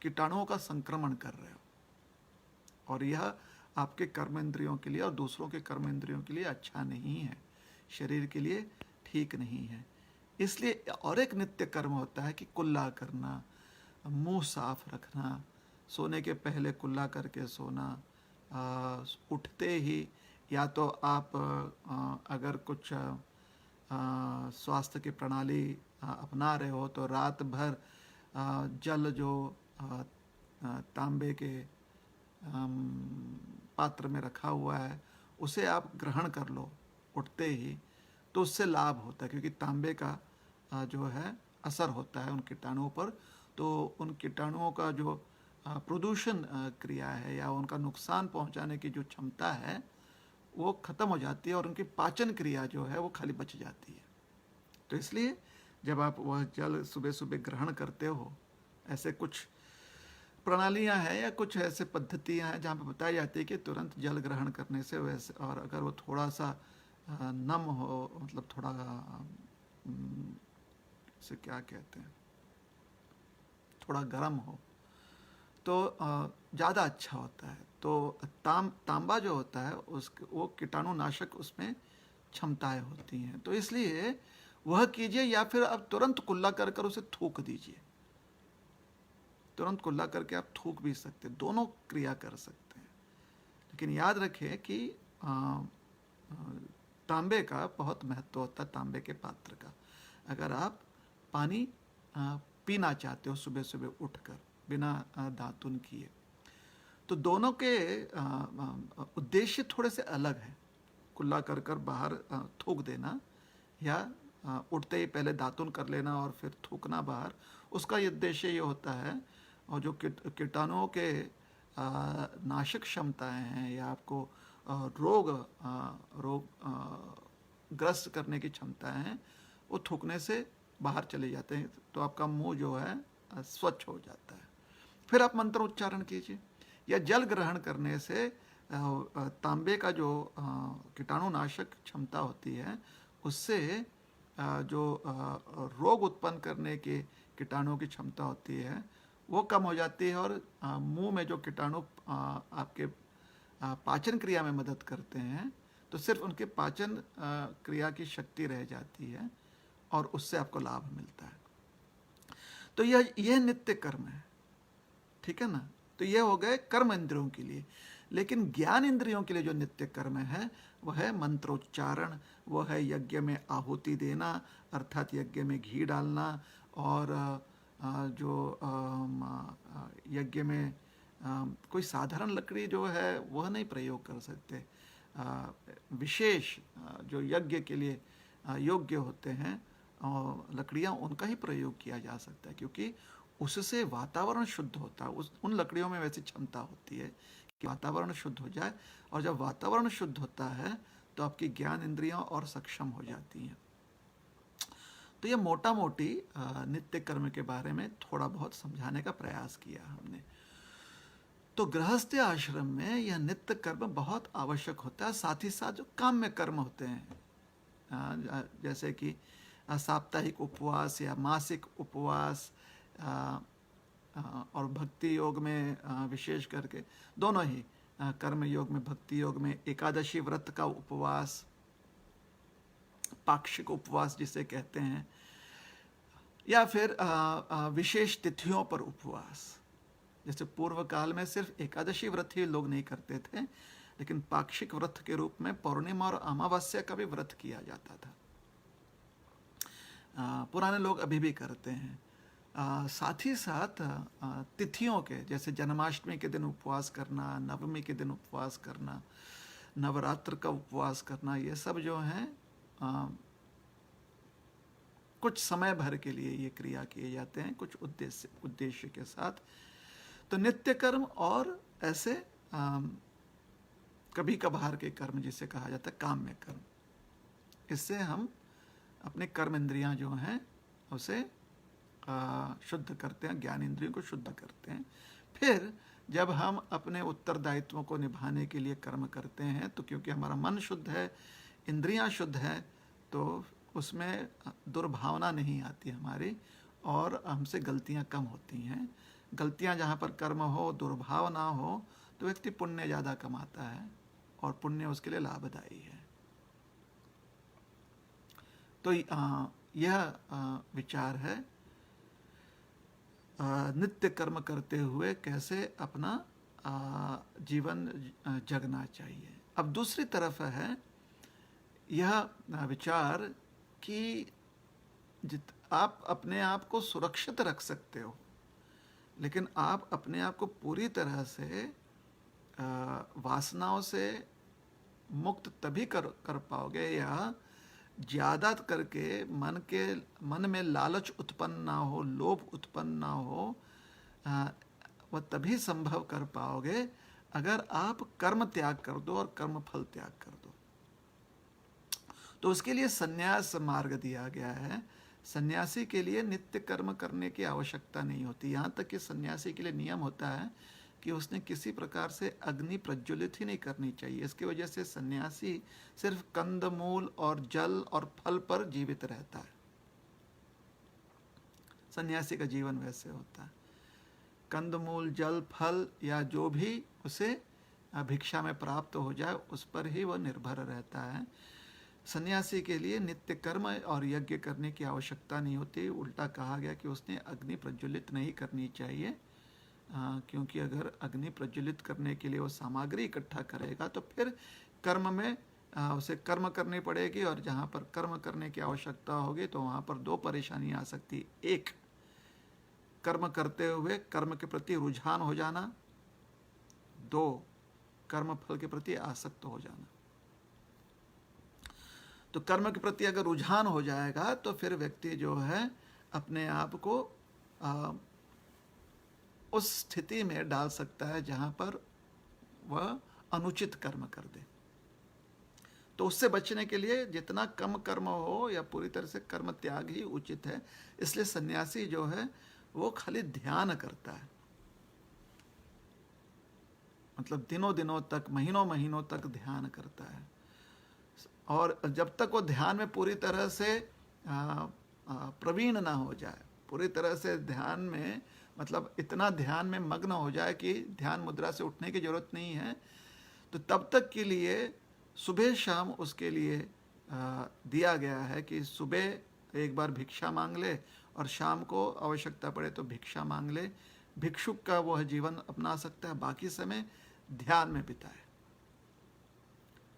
कीटाणुओं का संक्रमण कर रहे हो, और यह आपके कर्मेंद्रियों के लिए और दूसरों के कर्मेंद्रियों के लिए अच्छा नहीं है, शरीर के लिए ठीक नहीं है। इसलिए और एक नित्य कर्म होता है कि कुल्ला करना, मुंह साफ रखना, सोने के पहले कुल्ला करके सोना, उठते ही या तो आप अगर कुछ स्वास्थ्य की प्रणाली अपना रहे हो तो रात भर जल जो तांबे के पात्र में रखा हुआ है उसे आप ग्रहण कर लो उठते ही, तो उससे लाभ होता है, क्योंकि तांबे का जो है असर होता है उन कीटाणुओं पर। तो उन कीटाणुओं का जो प्रदूषण क्रिया है या उनका नुकसान पहुंचाने की जो क्षमता है वो ख़त्म हो जाती है और उनकी पाचन क्रिया जो है वो खाली बच जाती है। तो इसलिए जब आप वह जल सुबह सुबह ग्रहण करते हो, ऐसे कुछ प्रणालियां हैं या कुछ ऐसे पद्धतियां हैं जहाँ पे बताई जाती है कि तुरंत जल ग्रहण करने से वैसे, और अगर वो थोड़ा सा नम हो, मतलब थोड़ा से क्या कहते हैं, थोड़ा गर्म हो, तो ज़्यादा अच्छा होता है। तो तांबा जो होता है वो कीटाणुनाशक उसमें क्षमताएं होती हैं, तो इसलिए वह कीजिए, या फिर आप तुरंत कुल्ला कर कर उसे थूक दीजिए। तुरंत कुल्ला करके आप थूक भी सकते, दोनों क्रिया कर सकते हैं। लेकिन याद रखें कि तांबे का बहुत महत्व होता है, तांबे के पात्र का। अगर आप पानी पीना चाहते हो सुबह सुबह उठकर बिना दातुन किए, तो दोनों के उद्देश्य थोड़े से अलग हैं। कुल्ला कर कर बाहर थूक देना या उठते ही पहले दातुन कर लेना और फिर थूकना बाहर, उसका उद्देश्य ये होता है और जो कीटाणुओं के नाशक क्षमताएं हैं या आपको रोग ग्रस्त करने की क्षमताएं हैं, वो थूकने से बाहर चले जाते हैं, तो आपका मुंह जो है स्वच्छ हो जाता है। फिर आप मंत्र उच्चारण कीजिए, या जल ग्रहण करने से तांबे का जो कीटाणुनाशक क्षमता होती है, उससे जो रोग उत्पन्न करने के कीटाणुओं की क्षमता होती है वो कम हो जाती है, और मुंह में जो कीटाणु आपके पाचन क्रिया में मदद करते हैं, तो सिर्फ उनके पाचन क्रिया की शक्ति रह जाती है और उससे आपको लाभ मिलता है। तो यह नित्य कर्म है, ठीक है ना। तो यह हो गए कर्म इंद्रियों के लिए। लेकिन ज्ञान इंद्रियों के लिए जो नित्य कर्म है वह है मंत्रोच्चारण, वह है यज्ञ में आहुति देना, अर्थात यज्ञ में घी डालना, और जो यज्ञ में कोई साधारण लकड़ी जो है वह नहीं प्रयोग कर सकते। विशेष जो यज्ञ के लिए योग्य होते हैं लकड़ियाँ, उनका ही प्रयोग किया जा सकता है, क्योंकि उससे वातावरण शुद्ध होता है। उन लकड़ियों में वैसी क्षमता होती है कि वातावरण शुद्ध हो जाए, और जब वातावरण शुद्ध होता है तो आपकी ज्ञान इंद्रियां और सक्षम हो जाती हैं। तो ये मोटा मोटी नित्य कर्म के बारे में थोड़ा बहुत समझाने का प्रयास किया हमने। तो गृहस्थ आश्रम में यह नित्य कर्म बहुत आवश्यक होता है। साथ ही साथ जो काम में कर्म होते हैं, जैसे कि साप्ताहिक उपवास या मासिक उपवास, और भक्ति योग में विशेष करके दोनों ही, कर्म योग में, भक्ति योग में एकादशी व्रत का उपवास, पाक्षिक उपवास जिसे कहते हैं, या फिर विशेष तिथियों पर उपवास। जैसे पूर्व काल में सिर्फ एकादशी व्रत ही लोग नहीं करते थे, लेकिन पाक्षिक व्रत के रूप में पौर्णिमा और अमावस्या का भी व्रत किया जाता था। पुराने लोग अभी भी करते हैं। साथ ही साथ तिथियों के, जैसे जन्माष्टमी के दिन उपवास करना, नवमी के दिन उपवास करना, नवरात्र का उपवास करना, ये सब जो हैं कुछ समय भर के लिए ये क्रिया किए जाते हैं, कुछ उद्देश्य के साथ। तो नित्य कर्म और ऐसे कभी कभार के कर्म जिसे कहा जाता है काम में कर्म, इससे हम अपने कर्म इंद्रियां जो हैं उसे शुद्ध करते हैं, ज्ञान इंद्रियों को शुद्ध करते हैं। फिर जब हम अपने उत्तरदायित्वों को निभाने के लिए कर्म करते हैं, तो क्योंकि हमारा मन शुद्ध है, इंद्रियां शुद्ध है, तो उसमें दुर्भावना नहीं आती हमारी, और हमसे गलतियां कम होती हैं। गलतियां जहाँ पर कर्म हो, दुर्भावना हो, तो व्यक्ति पुण्य ज़्यादा कमाता है और पुण्य उसके लिए लाभदायी है। तो यह विचार है नित्य कर्म करते हुए कैसे अपना जीवन जगना चाहिए। अब दूसरी तरफ है यह विचार कि आप अपने आप को सुरक्षित रख सकते हो, लेकिन आप अपने आप को पूरी तरह से वासनाओं से मुक्त तभी कर पाओगे, या ज़्यादा करके मन में लालच उत्पन्न ना हो, लोभ उत्पन्न ना हो, वह तभी संभव कर पाओगे अगर आप कर्म त्याग कर दो और कर्म फल त्याग कर दो। तो उसके लिए संन्यास मार्ग दिया गया है। सन्यासी के लिए नित्य कर्म करने की आवश्यकता नहीं होती। यहाँ तक कि सन्यासी के लिए नियम होता है कि उसने किसी प्रकार से अग्नि प्रज्वलित ही नहीं करनी चाहिए। इसकी वजह से सन्यासी सिर्फ कंदमूल और जल और फल पर जीवित रहता है। सन्यासी का जीवन वैसे होता है, कंदमूल, जल, फल या जो भी उसे भिक्षा में प्राप्त हो जाए उस पर ही वह निर्भर रहता है। सन्यासी के लिए नित्य कर्म और यज्ञ करने की आवश्यकता नहीं होती। उल्टा कहा गया कि उसने अग्नि प्रज्वलित नहीं करनी चाहिए, क्योंकि अगर अग्नि प्रज्वलित करने के लिए वो सामग्री इकट्ठा करेगा तो फिर कर्म में उसे कर्म करनी पड़ेगी, और जहाँ पर कर्म करने की आवश्यकता होगी तो वहाँ पर दो परेशानियाँ आ सकती। एक, कर्म करते हुए कर्म के प्रति रुझान हो जाना। दो, कर्म फल के प्रति आसक्त हो जाना। तो कर्म के प्रति अगर रुझान हो जाएगा तो फिर व्यक्ति जो है अपने आप को उस स्थिति में डाल सकता है जहाँ पर वह अनुचित कर्म कर दे। तो उससे बचने के लिए जितना कम कर्म हो या पूरी तरह से कर्म त्याग ही उचित है। इसलिए सन्यासी जो है वो खाली ध्यान करता है, मतलब दिनों दिनों तक, महीनों महीनों तक ध्यान करता है। और जब तक वो ध्यान में पूरी तरह से प्रवीण ना हो जाए, पूरी तरह से ध्यान में, मतलब इतना ध्यान में मग्न हो जाए कि ध्यान मुद्रा से उठने की जरूरत नहीं है, तो तब तक के लिए सुबह शाम उसके लिए दिया गया है कि सुबह एक बार भिक्षा मांग ले और शाम को आवश्यकता पड़े तो भिक्षा मांग ले। भिक्षुक का वह जीवन अपना सकता है, बाकी समय ध्यान में बिताए।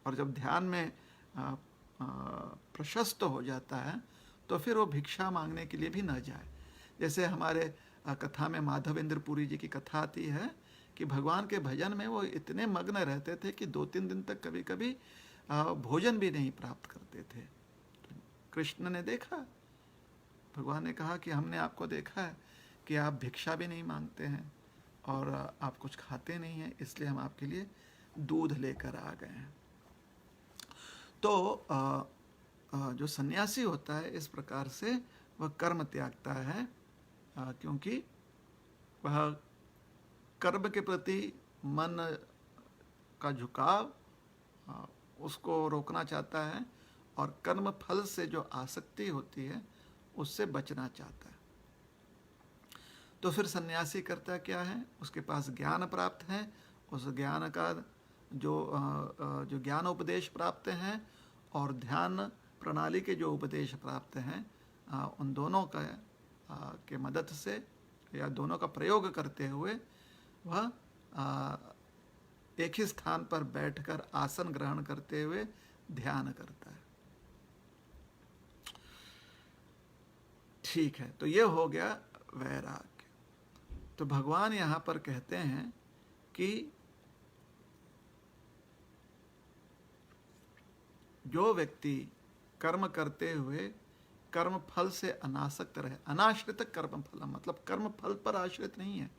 और जब ध्यान में प्रशस्त हो जाता है तो फिर वो भिक्षा मांगने के लिए भी न जाए। जैसे हमारे कथा में माधवेंद्र पुरी जी की कथा आती है कि भगवान के भजन में वो इतने मग्न रहते थे कि 2-3 दिन तक कभी कभी भोजन भी नहीं प्राप्त करते थे। तो कृष्ण ने देखा, भगवान ने कहा कि हमने आपको देखा है कि आप भिक्षा भी नहीं मांगते हैं और आप कुछ खाते नहीं हैं, इसलिए हम आपके लिए दूध लेकर आ गए हैं। तो जो सन्यासी होता है इस प्रकार से वह कर्म त्यागता है, क्योंकि वह कर्म के प्रति मन का झुकाव उसको रोकना चाहता है और कर्म फल से जो आसक्ति होती है उससे बचना चाहता है। तो फिर सन्यासी करता क्या है, उसके पास ज्ञान प्राप्त है, उस ज्ञान का जो ज्ञान उपदेश प्राप्त हैं और ध्यान प्रणाली के जो उपदेश प्राप्त हैं, उन दोनों का के मदद से या दोनों का प्रयोग करते हुए वह एक ही स्थान पर बैठकर आसन ग्रहण करते हुए ध्यान करता है। ठीक है, तो ये हो गया वैराग्य। तो भगवान यहाँ पर कहते हैं कि जो व्यक्ति कर्म करते हुए कर्म फल से अनासक्त रहे, अनाश्रित कर्म फल, मतलब कर्म फल पर आश्रित नहीं है,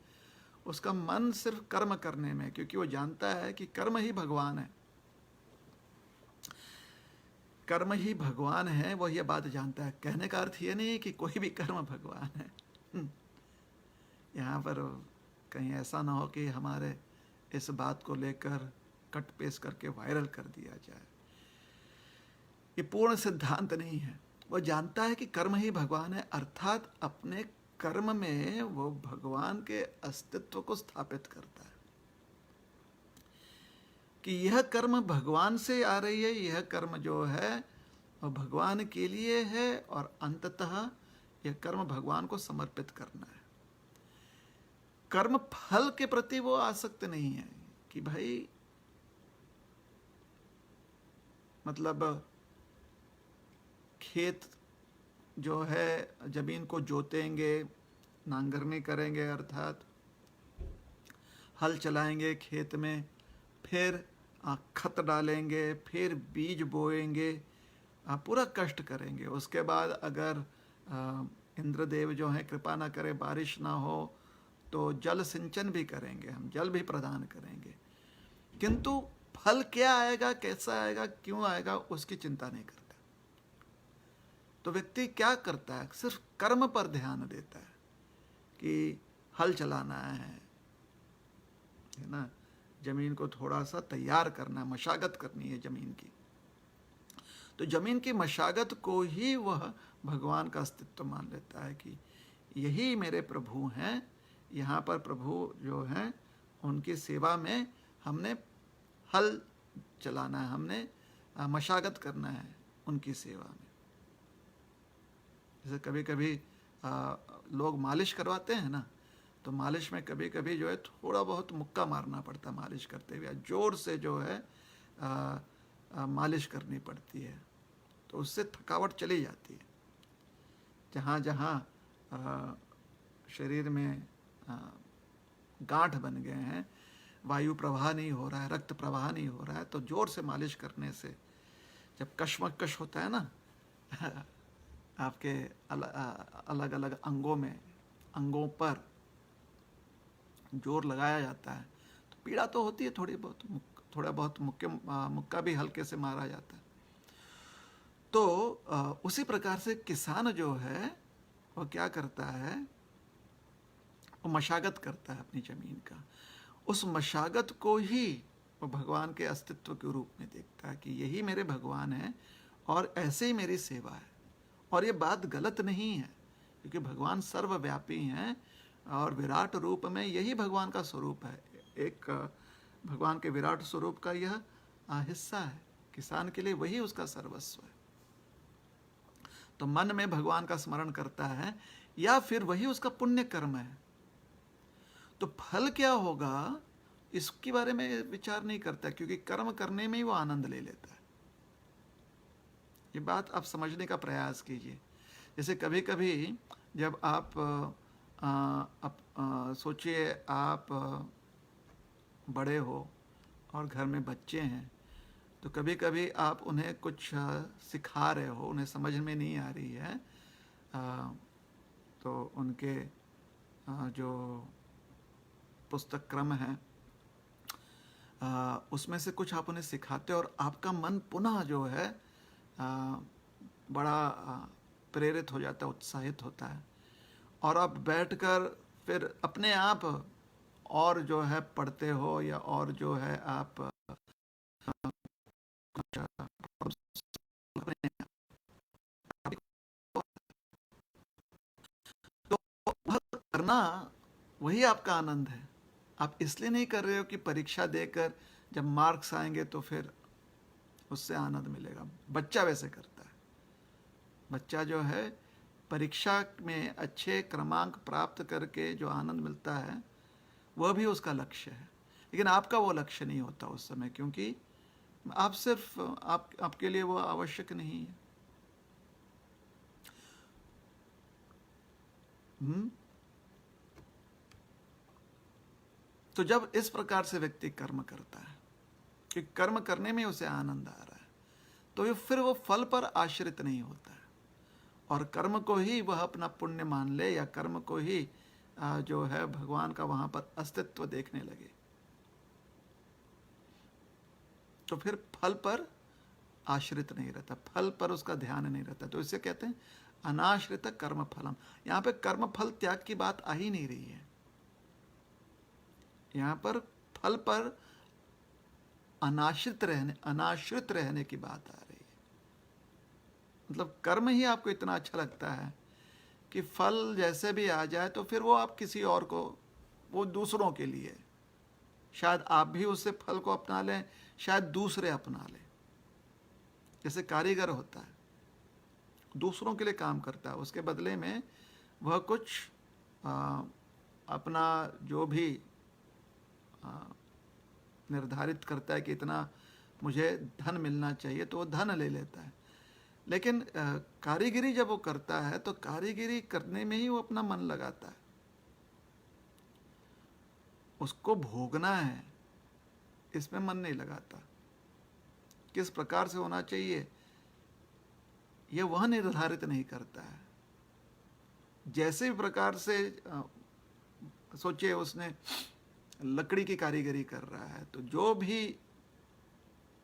उसका मन सिर्फ कर्म करने में, क्योंकि वो जानता है कि कर्म ही भगवान है, कर्म ही भगवान है, वो ये बात जानता है। कहने का अर्थ ये नहीं है कि कोई भी कर्म भगवान है। यहाँ पर कहीं ऐसा ना हो कि हमारे इस बात को लेकर कट पेस्ट करके वायरल कर दिया जाए। ये पूर्ण सिद्धांत नहीं है। वो जानता है कि कर्म ही भगवान है, अर्थात अपने कर्म में वो भगवान के अस्तित्व को स्थापित करता है कि यह कर्म भगवान से आ रही है, यह कर्म जो है वो भगवान के लिए है और अंततः यह कर्म भगवान को समर्पित करना है। कर्म फल के प्रति वो आसक्त नहीं है कि भाई मतलब खेत जो है जमीन को जोतेंगे, नांगरनी करेंगे, अर्थात हल चलाएंगे खेत में, फिर खत डालेंगे, फिर बीज बोएंगे, पूरा कष्ट करेंगे। उसके बाद अगर इंद्रदेव जो है कृपा ना करे, बारिश ना हो, तो जल सिंचन भी करेंगे, हम जल भी प्रदान करेंगे, किंतु फल क्या आएगा, कैसा आएगा, क्यों आएगा, उसकी चिंता नहीं करता। तो व्यक्ति क्या करता है, सिर्फ कर्म पर ध्यान देता है कि हल चलाना है ना, जमीन को थोड़ा सा तैयार करना है, मशागत करनी है जमीन की। तो जमीन की मशागत को ही वह भगवान का अस्तित्व मान लेता है कि यही मेरे प्रभु हैं, यहाँ पर प्रभु जो हैं उनकी सेवा में हमने हल चलाना है, हमने मशागत करना है उनकी सेवा में। जैसे कभी कभी लोग मालिश करवाते हैं ना, तो मालिश में कभी कभी जो है थोड़ा बहुत मुक्का मारना पड़ता है मालिश करते हुए, जोर से जो है मालिश करनी पड़ती है, तो उससे थकावट चली जाती है। जहाँ जहाँ शरीर में गांठ बन गए हैं, वायु प्रवाह नहीं हो रहा है, रक्त प्रवाह नहीं हो रहा है, तो जोर से मालिश करने से जब कशमकश होता है ना आपके अलग अलग अंगों पर जोर लगाया जाता है, तो पीड़ा तो होती है थोड़ा बहुत मुक्का भी हल्के से मारा जाता है। तो उसी प्रकार से किसान जो है वो क्या करता है, वो मशागत करता है अपनी जमीन का। उस मशागत को ही वो भगवान के अस्तित्व के रूप में देखता है कि यही मेरे भगवान हैं और ऐसे ही मेरी सेवा है। और ये बात गलत नहीं है, क्योंकि भगवान सर्वव्यापी हैं और विराट रूप में यही भगवान का स्वरूप है। एक भगवान के विराट स्वरूप का यह हिस्सा है। किसान के लिए वही उसका सर्वस्व है। तो मन में भगवान का स्मरण करता है या फिर वही उसका पुण्य कर्म है। तो फल क्या होगा इसके बारे में विचार नहीं करता, क्योंकि कर्म करने में ही वो आनंद ले लेता है। ये बात आप समझने का प्रयास कीजिए। जैसे कभी कभी जब आप सोचिए आप बड़े हो और घर में बच्चे हैं, तो कभी कभी आप उन्हें कुछ सिखा रहे हो, उन्हें समझ में नहीं आ रही है, तो उनके जो पुस्तक क्रम है उसमें से कुछ आप उन्हें सिखाते हो और आपका मन पुनः जो है बड़ा प्रेरित हो जाता है, उत्साहित होता है, और आप बैठकर फिर अपने आप और जो है पढ़ते हो या और जो है आप तो करना वही आपका आनंद है। आप इसलिए नहीं कर रहे हो कि परीक्षा देकर जब मार्क्स आएंगे तो फिर उससे आनंद मिलेगा। बच्चा वैसे करता है। बच्चा जो है परीक्षा में अच्छे क्रमांक प्राप्त करके जो आनंद मिलता है वह भी उसका लक्ष्य है, लेकिन आपका वो लक्ष्य नहीं होता उस समय, क्योंकि आप सिर्फ आपके लिए वो आवश्यक नहीं है। तो जब इस प्रकार से व्यक्ति कर्म करता है कि कर्म करने में उसे आनंद आ रहा है, तो फिर वो फल पर आश्रित नहीं होता है और कर्म को ही वह अपना पुण्य मान ले या कर्म को ही जो है भगवान का वहां पर अस्तित्व देखने लगे, तो फिर फल पर आश्रित नहीं रहता, फल पर उसका ध्यान नहीं रहता। तो इसे कहते हैं अनाश्रित कर्म फलम। यहां पे कर्म फल त्याग की बात आ ही नहीं रही है। यहां पर फल पर अनाश्रित रहने की बात आ रही है। मतलब कर्म ही आपको इतना अच्छा लगता है कि फल जैसे भी आ जाए तो फिर वो आप किसी और को, वो दूसरों के लिए, शायद आप भी उससे फल को अपना लें, शायद दूसरे अपना लें। जैसे कारीगर होता है, दूसरों के लिए काम करता है, उसके बदले में वह कुछ अपना जो भी निर्धारित करता है कि इतना मुझे धन मिलना चाहिए, तो वो धन ले लेता है। लेकिन कारीगिरी जब वो करता है तो कारीगिरी करने में ही वो अपना मन लगाता है। उसको भोगना है, इसमें मन नहीं लगाता। किस प्रकार से होना चाहिए ये वह निर्धारित नहीं करता है। जैसे भी प्रकार से सोचिए उसने लकड़ी की कारीगरी कर रहा है, तो जो भी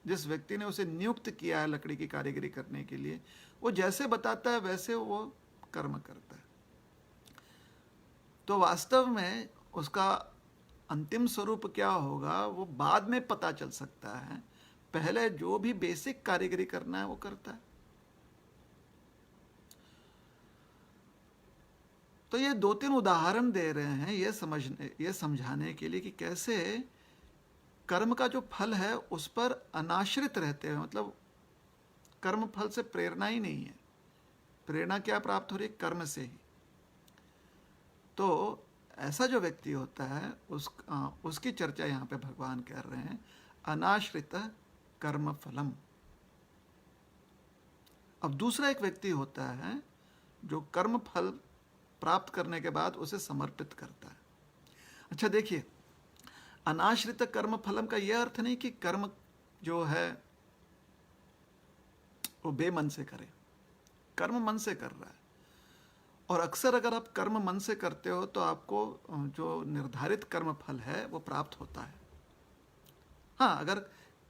जिस व्यक्ति ने उसे नियुक्त किया है लकड़ी की कारीगरी करने के लिए, वो जैसे बताता है वैसे वो कर्म करता है। तो वास्तव में उसका अंतिम स्वरूप क्या होगा वो बाद में पता चल सकता है। पहले जो भी बेसिक कारीगरी करना है वो करता है। तो ये 2-3 उदाहरण दे रहे हैं ये समझाने के लिए कि कैसे कर्म का जो फल है उस पर अनाश्रित रहते हैं। मतलब कर्म फल से प्रेरणा ही नहीं है। प्रेरणा क्या प्राप्त हो रही है? कर्म से ही। तो ऐसा जो व्यक्ति होता है उसकी चर्चा यहाँ पे भगवान कर रहे हैं, अनाश्रित कर्म फलम। अब दूसरा एक व्यक्ति होता है जो कर्म फल प्राप्त करने के बाद उसे समर्पित करता है। अच्छा देखिए, अनाश्रित कर्म फलम का यह अर्थ नहीं कि कर्म जो है वो बेमन से करे, कर्म मन से कर रहा है। और अक्सर अगर आप कर्म मन से करते हो तो आपको जो निर्धारित कर्म फल है वो प्राप्त होता है। हाँ, अगर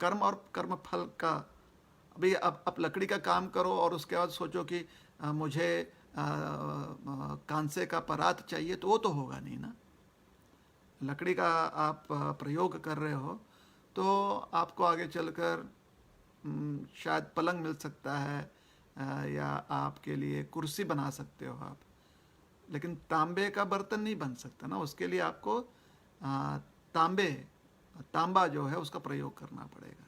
कर्म और कर्म फल का, अभी आप लकड़ी का काम करो और उसके बाद सोचो कि मुझे कांसे का परात चाहिए, तो वो तो होगा नहीं ना। लकड़ी का आप प्रयोग कर रहे हो तो आपको आगे चलकर शायद पलंग मिल सकता है, या आपके लिए कुर्सी बना सकते हो आप, लेकिन तांबे का बर्तन नहीं बन सकता ना। उसके लिए आपको तांबा जो है उसका प्रयोग करना पड़ेगा।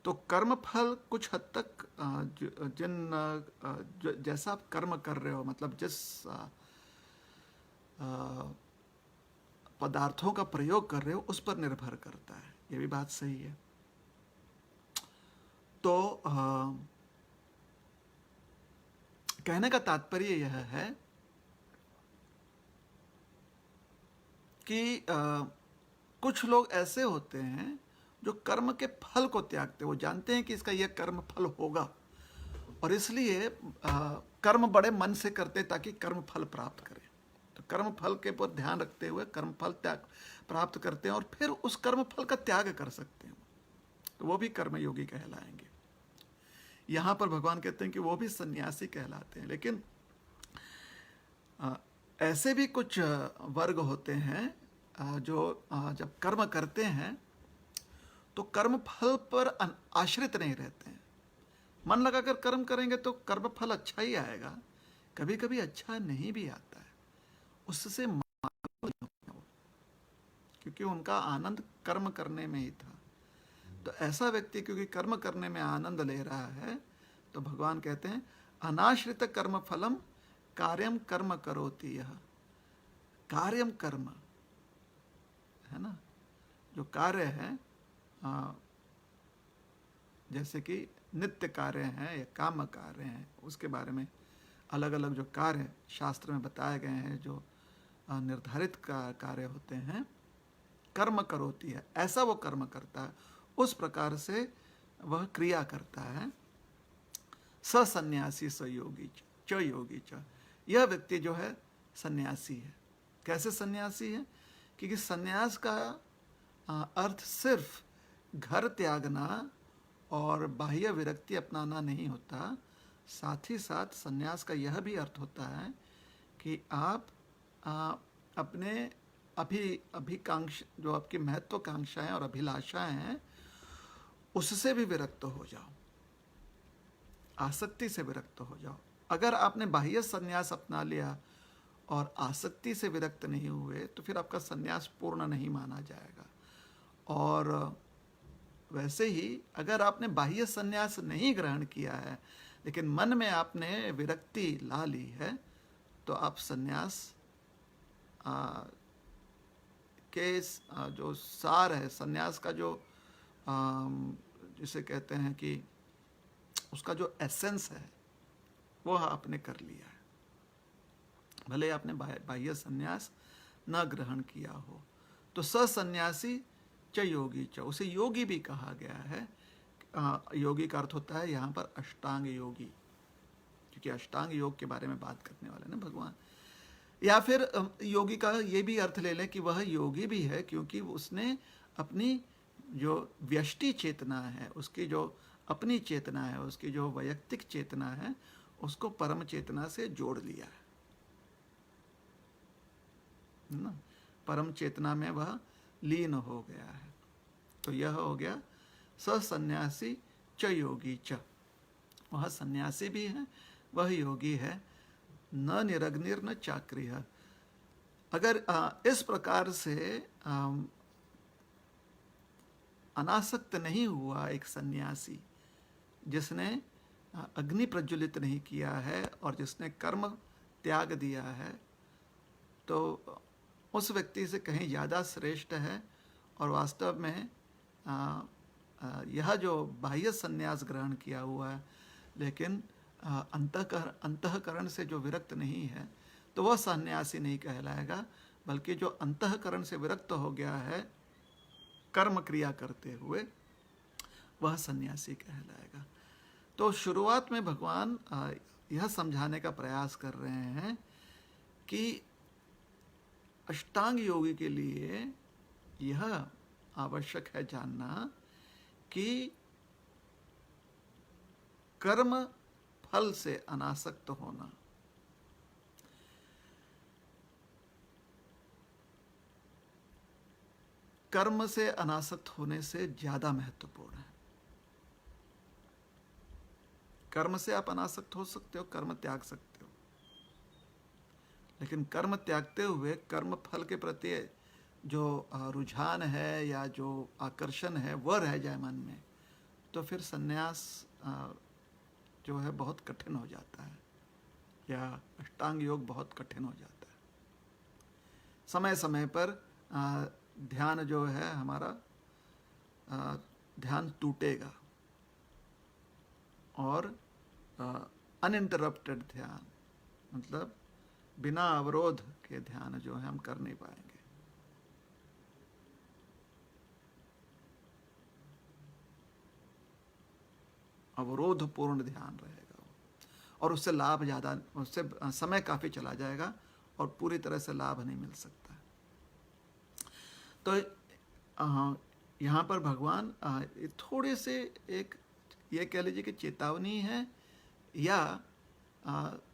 तो कर्म फल कुछ हद तक जैसा आप कर्म कर रहे हो, मतलब जिस पदार्थों का प्रयोग कर रहे हो उस पर निर्भर करता है। ये भी बात सही है। तो कहने का तात्पर्य यह है कि कुछ लोग ऐसे होते हैं जो कर्म के फल को त्यागते, वो जानते हैं कि इसका यह कर्म फल होगा, और इसलिए कर्म बड़े मन से करते ताकि कर्म फल प्राप्त करें। तो कर्म फल के पर ध्यान रखते हुए कर्म फल त्याग प्राप्त करते हैं और फिर उस कर्म फल का त्याग कर सकते हैं, तो वो भी कर्मयोगी कहलाएंगे। यहाँ पर भगवान कहते हैं कि वो भी सन्यासी कहलाते हैं। लेकिन ऐसे भी कुछ वर्ग होते हैं जो जब कर्म करते हैं तो कर्म फल पर आश्रित नहीं रहते हैं। मन लगाकर कर्म करेंगे तो कर्म फल अच्छा ही आएगा, कभी कभी अच्छा नहीं भी आता है, उससे क्योंकि उनका आनंद कर्म करने में ही था। तो ऐसा व्यक्ति क्योंकि कर्म करने में आनंद ले रहा है, तो भगवान कहते हैं अनाश्रित कर्म फलम कार्यम कर्म करोति यह। कार्यम कर्म है ना, जो कार्य है, जैसे कि नित्य कार्य हैं या काम कार्य हैं, उसके बारे में अलग अलग जो कार्य शास्त्र में बताए गए हैं, जो निर्धारित कार्य होते हैं, कर्म करोति है, ऐसा वो कर्म करता है, उस प्रकार से वह क्रिया करता है। स सन्यासी स योगी च योगी च, यह व्यक्ति जो है सन्यासी है। कैसे सन्यासी है? क्योंकि सन्यास का अर्थ सिर्फ घर त्यागना और बाह्य विरक्ति अपनाना नहीं होता, साथ ही साथ सन्यास का यह भी अर्थ होता है कि आप अपने अभिकांक्ष जो आपकी महत्वाकांक्षाएं और अभिलाषाएं हैं उससे भी विरक्त हो जाओ, आसक्ति से विरक्त हो जाओ। अगर आपने बाह्य सन्यास अपना लिया और आसक्ति से विरक्त नहीं हुए तो फिर आपका सन्यास पूर्ण नहीं माना जाएगा। और वैसे ही अगर आपने बाह्य सन्यास नहीं ग्रहण किया है लेकिन मन में आपने विरक्ति ला ली है, तो आप सन्यास के जो सार है, सन्यास का जो जिसे कहते हैं कि उसका जो एसेंस है वो आपने कर लिया है, भले आपने बाह्य सन्यास न ग्रहण किया हो। तो सन्यासी च योगी च, उसे योगी भी कहा गया है। योगी का अर्थ होता है यहाँ पर अष्टांग योगी, क्योंकि अष्टांग योग के बारे में बात करने वाले ना भगवान। या फिर योगी का ये भी अर्थ ले लें कि वह योगी भी है क्योंकि उसने अपनी जो व्यष्टि चेतना है, उसकी जो अपनी चेतना है, उसकी जो वैयक्तिक चेतना है, उसको परम चेतना से जोड़ लिया है ना, परम चेतना में वह लीन हो गया है। तो यह हो गया सन्यासी च योगी च, वह सन्यासी भी है, वह योगी है। न निरग्निर न चाक्रिय। अगर इस प्रकार से अनासक्त नहीं हुआ एक सन्यासी, जिसने अग्नि प्रज्वलित नहीं किया है और जिसने कर्म त्याग दिया है, तो उस व्यक्ति से कहीं ज़्यादा श्रेष्ठ है। और वास्तव में यह जो बाह्य संन्यास ग्रहण किया हुआ है लेकिन अंतःकरण से जो विरक्त नहीं है, तो वह सन्यासी नहीं कहलाएगा, बल्कि जो अंतःकरण से विरक्त हो गया है कर्म क्रिया करते हुए, वह सन्यासी कहलाएगा। तो शुरुआत में भगवान यह समझाने का प्रयास कर रहे हैं कि अष्टांग योगी के लिए यह आवश्यक है जानना कि कर्म फल से अनासक्त होना कर्म से अनासक्त होने से ज्यादा महत्वपूर्ण है। कर्म से आप अनासक्त हो सकते हो, कर्म त्याग सकते हो, लेकिन कर्म त्यागते हुए कर्म फल के प्रति जो रुझान है या जो आकर्षण है वह रह जाए मन में, तो फिर संन्यास जो है बहुत कठिन हो जाता है, या अष्टांग योग बहुत कठिन हो जाता है। समय समय पर ध्यान जो है हमारा ध्यान टूटेगा और अनइंटरप्टेड ध्यान, मतलब बिना अवरोध के ध्यान जो है हम कर नहीं पाएंगे। अवरोध पूर्ण ध्यान रहेगा और उससे लाभ ज़्यादा, उससे समय काफ़ी चला जाएगा और पूरी तरह से लाभ नहीं मिल सकता। तो यहाँ पर भगवान थोड़े से एक ये कह लीजिए कि चेतावनी है, या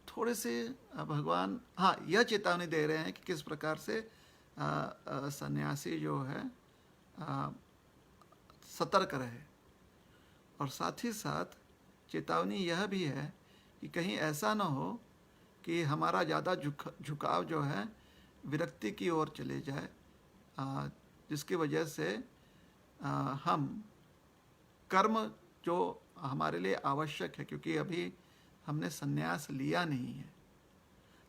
थोड़े से भगवान यह चेतावनी दे रहे हैं कि किस प्रकार से सन्यासी जो है सतर्क रहे। और साथ ही साथ चेतावनी यह भी है कि कहीं ऐसा न हो कि हमारा ज़्यादा झुकाव जो है विरक्ति की ओर चले जाए, जिसकी वजह से हम कर्म जो हमारे लिए आवश्यक है, क्योंकि अभी हमने संन्यास लिया नहीं है,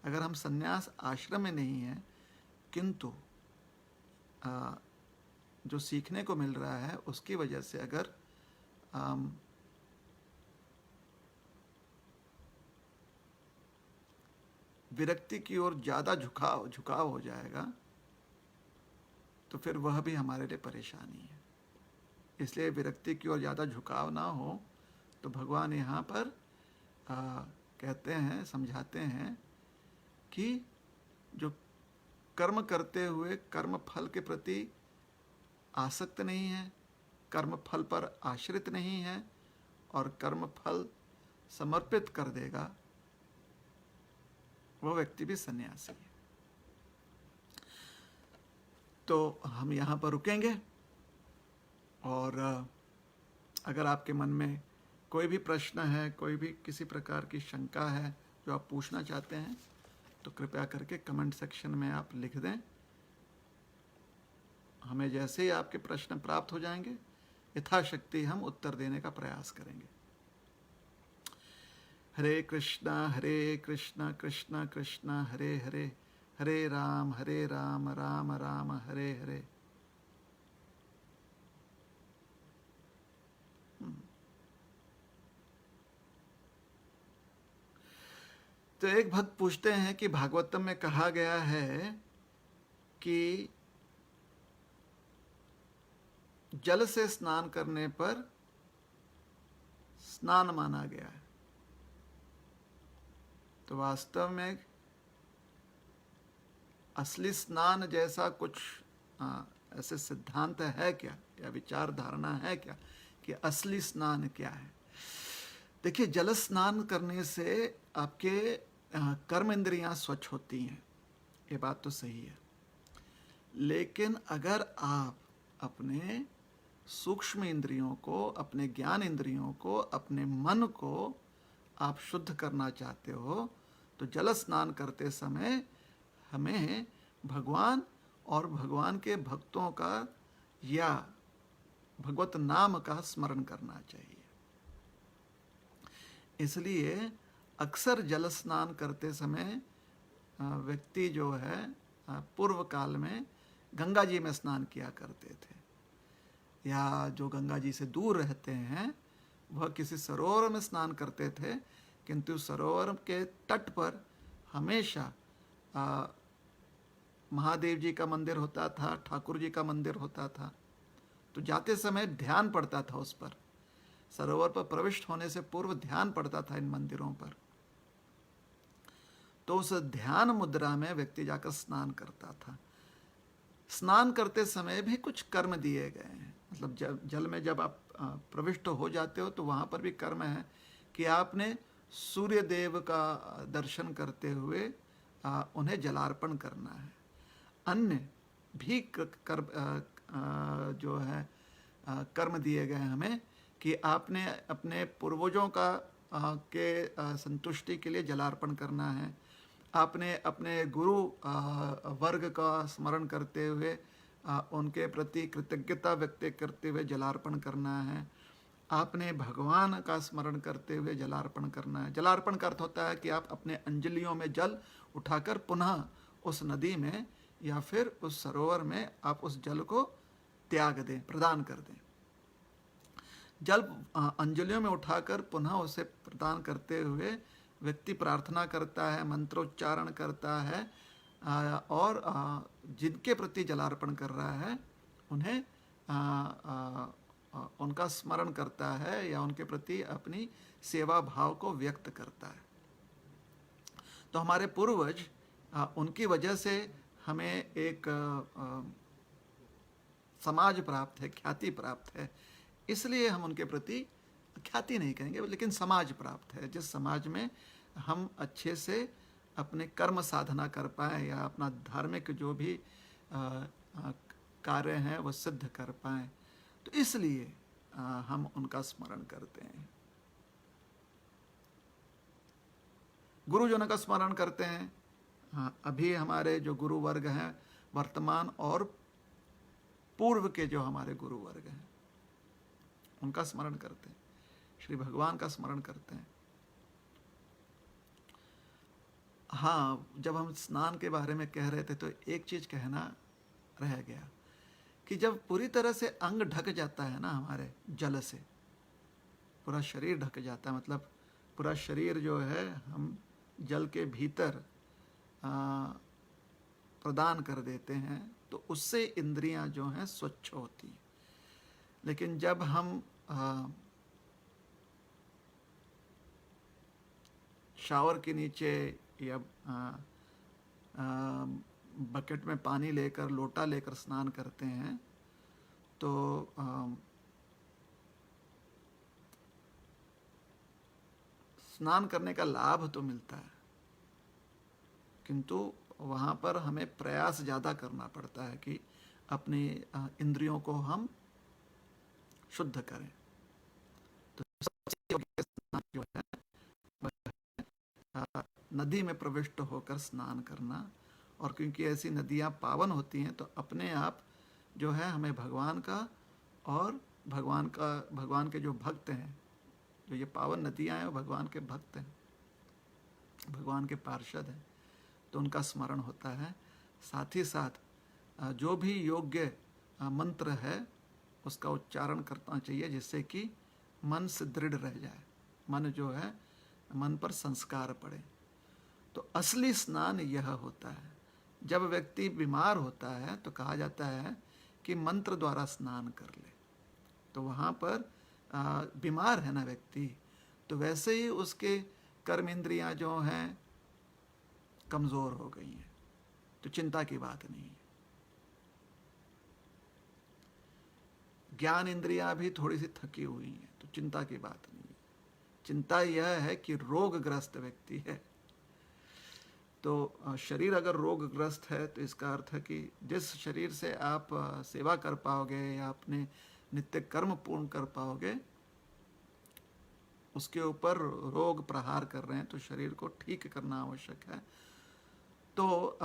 अगर हम संन्यास आश्रम में नहीं हैं किंतु जो सीखने को मिल रहा है उसकी वजह से अगर विरक्ति की ओर ज़्यादा झुकाव हो जाएगा, तो फिर वह भी हमारे लिए परेशानी है। इसलिए विरक्ति की ओर ज़्यादा झुकाव ना हो, तो भगवान यहाँ पर कहते हैं, समझाते हैं कि जो कर्म करते हुए कर्म फल के प्रति आसक्त नहीं है, कर्म फल पर आश्रित नहीं है और कर्म फल समर्पित कर देगा, वह व्यक्ति भी सन्यासी है। तो हम यहाँ पर रुकेंगे, और अगर आपके मन में कोई भी प्रश्न है, कोई भी किसी प्रकार की शंका है जो आप पूछना चाहते हैं, तो कृपया करके कमेंट सेक्शन में आप लिख दें। हमें जैसे ही आपके प्रश्न प्राप्त हो जाएंगे, यथाशक्ति हम उत्तर देने का प्रयास करेंगे। हरे कृष्णा कृष्णा कृष्णा हरे हरे, हरे राम राम राम हरे हरे। तो एक भक्त पूछते हैं कि भागवतम में कहा गया है कि जल से स्नान करने पर स्नान माना गया है, तो वास्तव में असली स्नान जैसा कुछ ऐसे सिद्धांत है क्या, या विचार धारणा है क्या कि असली स्नान क्या है? देखिए, जल स्नान करने से आपके कर्म इंद्रियां स्वच्छ होती हैं, ये बात तो सही है, लेकिन अगर आप अपने सूक्ष्म इंद्रियों को, अपने ज्ञान इंद्रियों को, अपने मन को आप शुद्ध करना चाहते हो, तो जल स्नान करते समय हमें भगवान और भगवान के भक्तों का या भगवत नाम का स्मरण करना चाहिए। इसलिए अक्सर जल स्नान करते समय व्यक्ति जो है पूर्व काल में गंगा जी में स्नान किया करते थे, या जो गंगा जी से दूर रहते हैं वह किसी सरोवर में स्नान करते थे, किंतु सरोवर के तट पर हमेशा महादेव जी का मंदिर होता था, ठाकुर जी का मंदिर होता था, तो जाते समय ध्यान पड़ता था उस पर। सरोवर पर प्रविष्ट होने से पूर्व ध्यान पड़ता था इन मंदिरों पर। तो उस ध्यान मुद्रा में व्यक्ति जाकर स्नान करता था। स्नान करते समय भी कुछ कर्म दिए गए हैं, मतलब जल में जब आप प्रविष्ट हो जाते हो तो वहाँ पर भी कर्म है कि आपने सूर्य देव का दर्शन करते हुए उन्हें जलार्पण करना है। अन्य भी जो है कर्म दिए गए हमें कि आपने अपने पूर्वजों का के संतुष्टि के लिए जलार्पण करना है, आपने अपने गुरु वर्ग का स्मरण करते हुए उनके प्रति कृतज्ञता व्यक्त करते हुए जलार्पण करना है, आपने भगवान का स्मरण करते हुए जलार्पण करना है। जलार्पण का अर्थ होता है कि आप अपने अंजलियों में जल उठाकर पुनः उस नदी में या फिर उस सरोवर में आप उस जल को त्याग दें, प्रदान कर दें। जल अंजलियों में उठाकर पुनः उसे प्रदान करते हुए व्यक्ति प्रार्थना करता है, मंत्रोच्चारण करता है और जिनके प्रति जलार्पण कर रहा है उन्हें उनका स्मरण करता है या उनके प्रति अपनी सेवा भाव को व्यक्त करता है। तो हमारे पूर्वज उनकी वजह से हमें एक समाज प्राप्त है, ख्याति प्राप्त है, इसलिए हम उनके प्रति, ख्याति नहीं कहेंगे लेकिन समाज प्राप्त है, जिस समाज में हम अच्छे से अपने कर्म साधना कर पाएँ या अपना धार्मिक जो भी कार्य हैं वो सिद्ध कर पाएँ। तो इसलिए हम उनका स्मरण करते हैं, गुरुजनों का स्मरण करते हैं। अभी हमारे जो गुरु वर्ग हैं वर्तमान और पूर्व के जो हमारे गुरु वर्ग हैं उनका स्मरण करते हैं, श्री भगवान का स्मरण करते हैं। हाँ, जब हम स्नान के बारे में कह रहे थे तो एक चीज़ कहना रह गया कि जब पूरी तरह से अंग ढक जाता है ना हमारे जल से, पूरा शरीर ढक जाता है, मतलब पूरा शरीर जो है हम जल के भीतर प्रदान कर देते हैं, तो उससे इंद्रियां जो हैं स्वच्छ होती हैं। लेकिन जब हम शावर के नीचे या बकेट में पानी लेकर, लोटा लेकर स्नान करते हैं तो स्नान करने का लाभ तो मिलता है, किंतु वहाँ पर हमें प्रयास ज़्यादा करना पड़ता है कि अपनी इंद्रियों को हम शुद्ध करें। तो सबसे योग्य स्नान जो है नदी में प्रविष्ट होकर स्नान करना, और क्योंकि ऐसी नदियाँ पावन होती हैं तो अपने आप जो है हमें भगवान का और भगवान के जो भक्त हैं, जो ये पावन नदियाँ हैं वो भगवान के भक्त हैं, भगवान के पार्षद हैं, तो उनका स्मरण होता है। साथ ही साथ जो भी योग्य मंत्र है उसका उच्चारण करना चाहिए, जिससे कि मन से दृढ़ रह जाए, मन जो है मन पर संस्कार पड़े। तो असली स्नान यह होता है। जब व्यक्ति बीमार होता है तो कहा जाता है कि मंत्र द्वारा स्नान कर ले, तो वहाँ पर बीमार है ना व्यक्ति, तो वैसे ही उसके कर्म इंद्रियाँ जो हैं कमज़ोर हो गई हैं, तो चिंता की बात नहीं है। ज्ञान इंद्रियाँ भी थोड़ी सी थकी हुई हैं, तो चिंता की बात नहीं है। चिंता यह है कि रोगग्रस्त व्यक्ति है, तो शरीर अगर रोगग्रस्त है तो इसका अर्थ है कि जिस शरीर से आप सेवा कर पाओगे या अपने नित्य कर्म पूर्ण कर पाओगे उसके ऊपर रोग प्रहार कर रहे हैं, तो शरीर को ठीक करना आवश्यक है। तो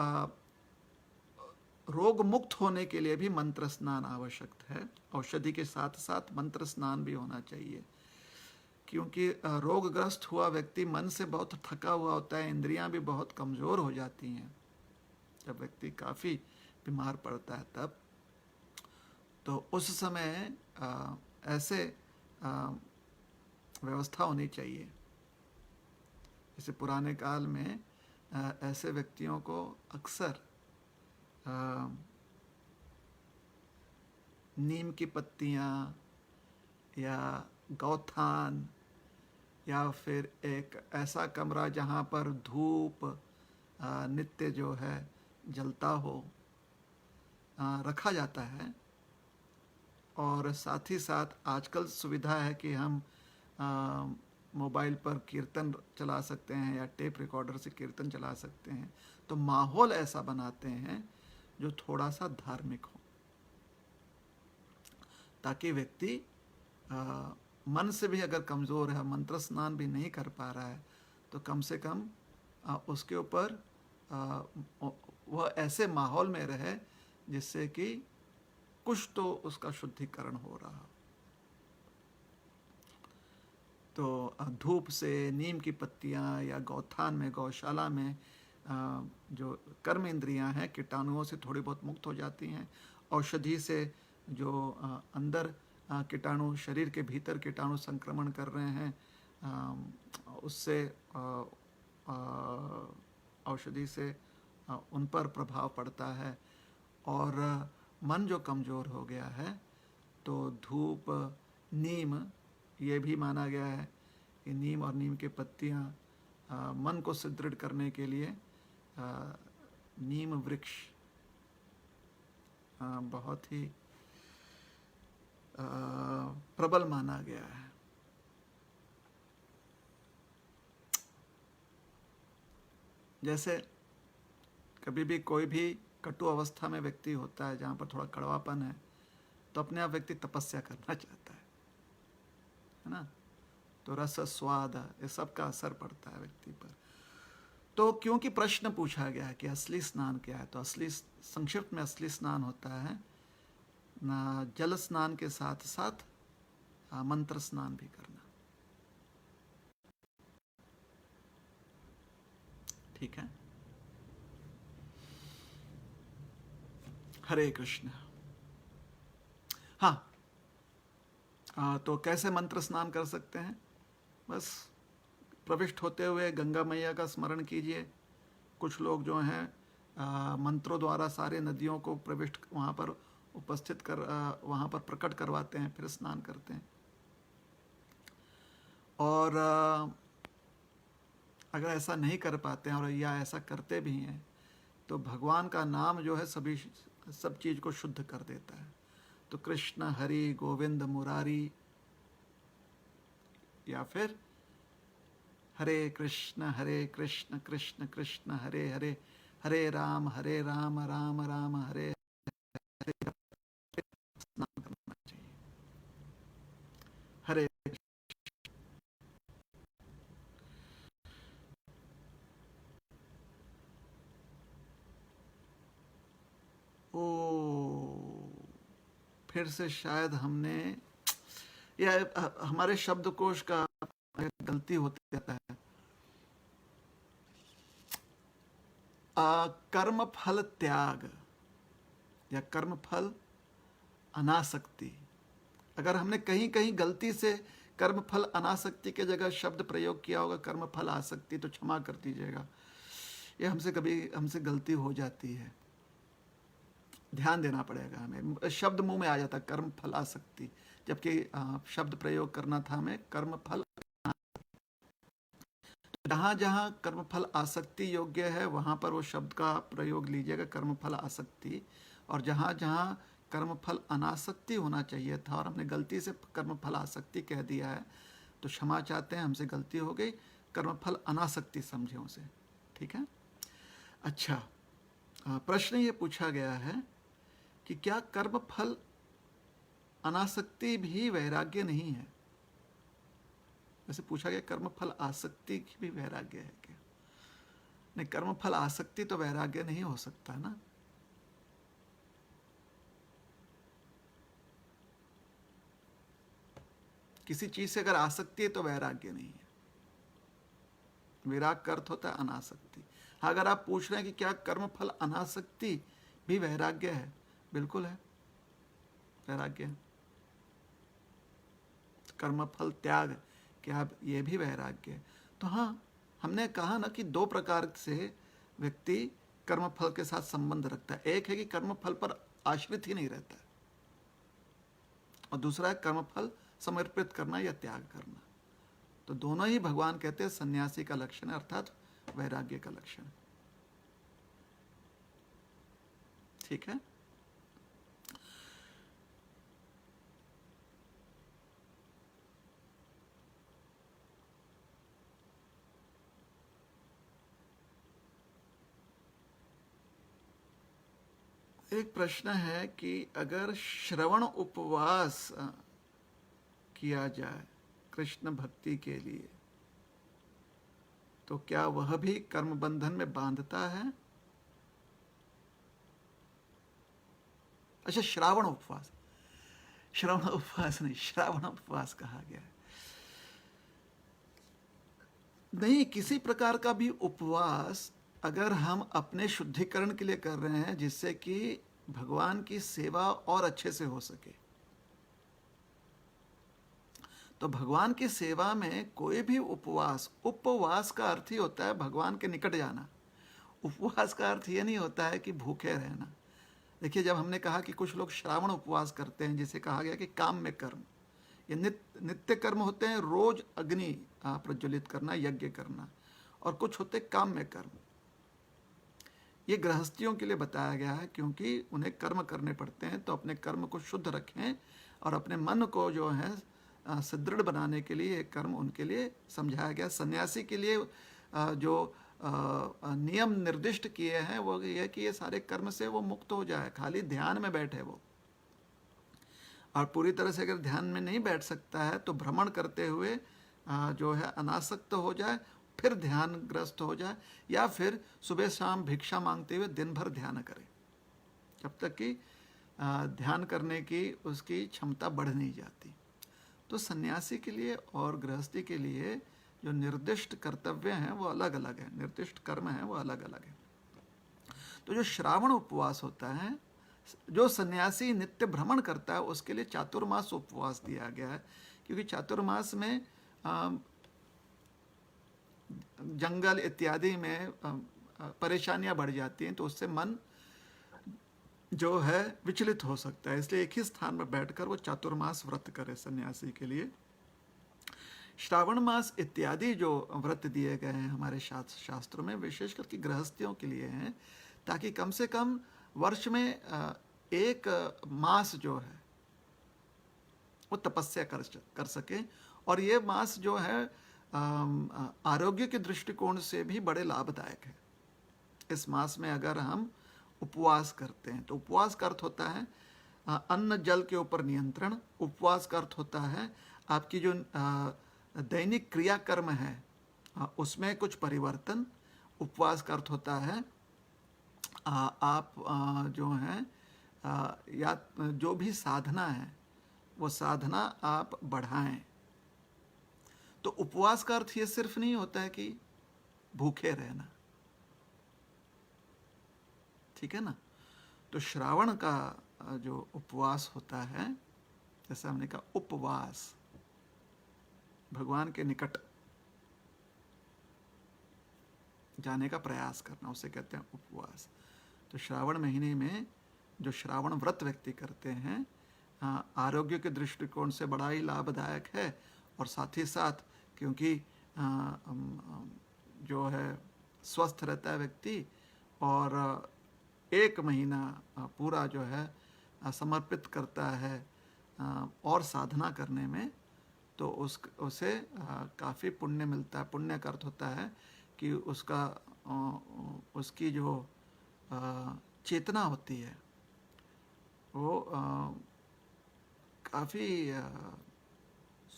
रोग मुक्त होने के लिए भी मंत्र स्नान आवश्यक है। औषधि के साथ साथ मंत्र स्नान भी होना चाहिए, क्योंकि रोगग्रस्त हुआ व्यक्ति मन से बहुत थका हुआ होता है, इंद्रियां भी बहुत कमज़ोर हो जाती हैं, जब व्यक्ति काफ़ी बीमार पड़ता है तब, तो उस समय ऐसे व्यवस्था होनी चाहिए। जैसे पुराने काल में ऐसे व्यक्तियों को अक्सर नीम की पत्तियाँ या गौथान या फिर एक ऐसा कमरा जहाँ पर धूप नित्य जो है जलता हो रखा जाता है। और साथ ही साथ आजकल सुविधा है कि हम मोबाइल पर कीर्तन चला सकते हैं या टेप रिकॉर्डर से कीर्तन चला सकते हैं। तो माहौल ऐसा बनाते हैं जो थोड़ा सा धार्मिक हो, ताकि व्यक्ति मन से भी अगर कमज़ोर है, मंत्र स्नान भी नहीं कर पा रहा है, तो कम से कम उसके ऊपर वह ऐसे माहौल में रहे जिससे कि कुछ तो उसका शुद्धिकरण हो रहा। तो धूप से, नीम की पत्तियाँ या गौथान में, गौशाला में जो कर्म इंद्रियाँ हैं कीटाणुओं से थोड़ी बहुत मुक्त हो जाती हैं। औषधि से जो अंदर कीटाणु, शरीर के भीतर कीटाणु संक्रमण कर रहे हैं, उससे औषधि से उन पर प्रभाव पड़ता है। और मन जो कमज़ोर हो गया है तो धूप, नीम, ये भी माना गया है कि नीम और नीम के पत्तियाँ मन को सुदृढ़ करने के लिए, नीम वृक्ष बहुत ही प्रबल माना गया है। जैसे कभी भी कोई भी कटु अवस्था में व्यक्ति होता है जहाँ पर थोड़ा कड़वापन है, तो अपने आप व्यक्ति तपस्या करना चाहता है ना। तो रस, स्वाद, ये सब का असर पड़ता है व्यक्ति पर। तो क्योंकि प्रश्न पूछा गया है कि असली स्नान क्या है, तो असली, संक्षिप्त में असली स्नान होता है ना जल स्नान के साथ साथ मंत्र स्नान भी करना। ठीक है। हरे कृष्ण। हाँ, तो कैसे मंत्र स्नान कर सकते हैं? बस प्रविष्ट होते हुए गंगा मैया का स्मरण कीजिए। कुछ लोग जो हैं मंत्रों द्वारा सारे नदियों को प्रविष्ट वहाँ पर उपस्थित कर वहाँ पर प्रकट करवाते हैं, फिर स्नान करते हैं। और अगर ऐसा नहीं कर पाते हैं और या ऐसा करते भी हैं, तो भगवान का नाम जो है सब चीज़ को शुद्ध कर देता है। तो कृष्ण, हरि, गोविंद, मुरारी, या फिर हरे कृष्ण कृष्ण कृष्ण हरे हरे, हरे राम राम राम हरे हरे, स्नान करना चाहिए। हरे ओ, फिर से शायद हमने यह हमारे शब्दकोश का गलती होती रहता है। कर्म फल त्याग या कर्म फल अनासक्ति, अगर हमने कहीं कहीं गलती से कर्म फल अनासक्ति के जगह शब्द प्रयोग किया होगा कर्म फल आसक्ति, तो क्षमा कर दीजिएगा। ये हमसे गलती हो जाती है, ध्यान देना पड़ेगा हमें। शब्द मुंह में आ जाता है कर्म फल आसक्ति, जबकि शब्द प्रयोग करना था हमें कर्म फल। जहाँ जहाँ कर्मफल आसक्ति योग्य है वहाँ पर वो शब्द का प्रयोग लीजिएगा, कर्मफल आसक्ति। और जहाँ जहाँ कर्मफल अनासक्ति होना चाहिए था और हमने गलती से कर्मफल आसक्ति कह दिया है, तो क्षमा चाहते हैं, हमसे गलती हो गई, कर्मफल अनासक्ति समझे उसे। ठीक है। अच्छा, प्रश्न ये पूछा गया है कि क्या कर्मफल अनासक्ति भी वैराग्य नहीं है? वैसे पूछा गया कर्मफल आसक्ति की भी वैराग्य है क्या? नहीं, कर्मफल आसक्ति तो वैराग्य नहीं हो सकता ना। किसी चीज से अगर आसक्ति है तो वैराग्य नहीं है। विराग का अर्थ होता है अनासक्ति। अगर आप पूछ रहे हैं कि क्या कर्मफल अनासक्ति भी वैराग्य है, बिल्कुल है, वैराग्य है। कर्मफल त्याग, क्या ये भी वैराग्य है? तो हाँ, हमने कहा ना कि दो प्रकार से व्यक्ति कर्मफल के साथ संबंध रखता है। एक है कि कर्मफल पर आश्रित ही नहीं रहता है, और दूसरा है कर्मफल समर्पित करना या त्याग करना। तो दोनों ही भगवान कहते हैं सन्यासी का लक्षण है, अर्थात वैराग्य का लक्षण है। ठीक है। एक प्रश्न है कि अगर श्रवण उपवास किया जाए कृष्ण भक्ति के लिए, तो क्या वह भी कर्म बंधन में बांधता है? अच्छा, श्रावण उपवास, श्रवण उपवास नहीं, श्रावण उपवास कहा गया है। नहीं, किसी प्रकार का भी उपवास अगर हम अपने शुद्धिकरण के लिए कर रहे हैं, जिससे कि भगवान की सेवा और अच्छे से हो सके, तो भगवान की सेवा में कोई भी उपवास, उपवास का अर्थ ही होता है भगवान के निकट जाना। उपवास का अर्थ ये नहीं होता है कि भूखे रहना। देखिए, जब हमने कहा कि कुछ लोग श्रावण उपवास करते हैं, जिसे कहा गया कि काम में कर्म, ये नित्य कर्म होते हैं, रोज अग्नि प्रज्वलित करना, यज्ञ करना, और कुछ होते काम में कर्म। ये गृहस्थियों के लिए बताया गया है, क्योंकि उन्हें कर्म करने पड़ते हैं, तो अपने कर्म को शुद्ध रखें और अपने मन को जो है सुदृढ़ बनाने के लिए ये कर्म उनके लिए समझाया गया। सन्यासी के लिए जो नियम निर्दिष्ट किए हैं वो ये कि ये सारे कर्म से वो मुक्त हो जाए, खाली ध्यान में बैठे वो। और पूरी तरह से अगर ध्यान में नहीं बैठ सकता है तो भ्रमण करते हुए जो है अनासक्त हो जाए, फिर ध्यानग्रस्त हो जाए, या फिर सुबह शाम भिक्षा मांगते हुए दिन भर ध्यान करे, जब तक कि ध्यान करने की उसकी क्षमता बढ़ नहीं जाती। तो सन्यासी के लिए और गृहस्थी के लिए जो निर्दिष्ट कर्तव्य हैं वो अलग अलग हैं, निर्दिष्ट कर्म हैं वो अलग अलग हैं। तो जो श्रावण उपवास होता है, जो सन्यासी नित्य भ्रमण करता है, उसके लिए चातुर्मास उपवास दिया गया है, क्योंकि चातुर्मास में जंगल इत्यादि में परेशानियां बढ़ जाती हैं, तो उससे मन जो है विचलित हो सकता है। इसलिए एक ही स्थान पर बैठकर वो चातुर्मास व्रत करे सन्यासी के लिए। श्रावण मास इत्यादि जो व्रत दिए गए हैं हमारे शास्त्रों में, विशेष करके गृहस्थियों के लिए हैं, ताकि कम से कम वर्ष में एक मास जो है वो तपस्या कर सके। और ये मास जो है आरोग्य के दृष्टिकोण से भी बड़े लाभदायक है। इस मास में अगर हम उपवास करते हैं, तो उपवास का अर्थ होता है अन्न जल के ऊपर नियंत्रण। उपवास का अर्थ होता है आपकी जो दैनिक क्रियाकर्म है उसमें कुछ परिवर्तन। उपवास का अर्थ होता है आप जो है या जो भी साधना है वो साधना आप बढ़ाएं। तो उपवास का अर्थ ये सिर्फ नहीं होता है कि भूखे रहना, ठीक है ना। तो श्रावण का जो उपवास होता है, जैसे हमने कहा उपवास, भगवान के निकट जाने का प्रयास करना, उसे कहते हैं उपवास। तो श्रावण महीने में जो श्रावण व्रत व्यक्ति करते हैं आरोग्य के दृष्टिकोण से बड़ा ही लाभदायक है, और साथ ही साथ क्योंकि जो है स्वस्थ रहता है व्यक्ति, और एक महीना पूरा जो है समर्पित करता है और साधना करने में, तो उसे काफ़ी पुण्य मिलता है। पुण्य का अर्थ होता है कि उसकी जो चेतना होती है वो काफ़ी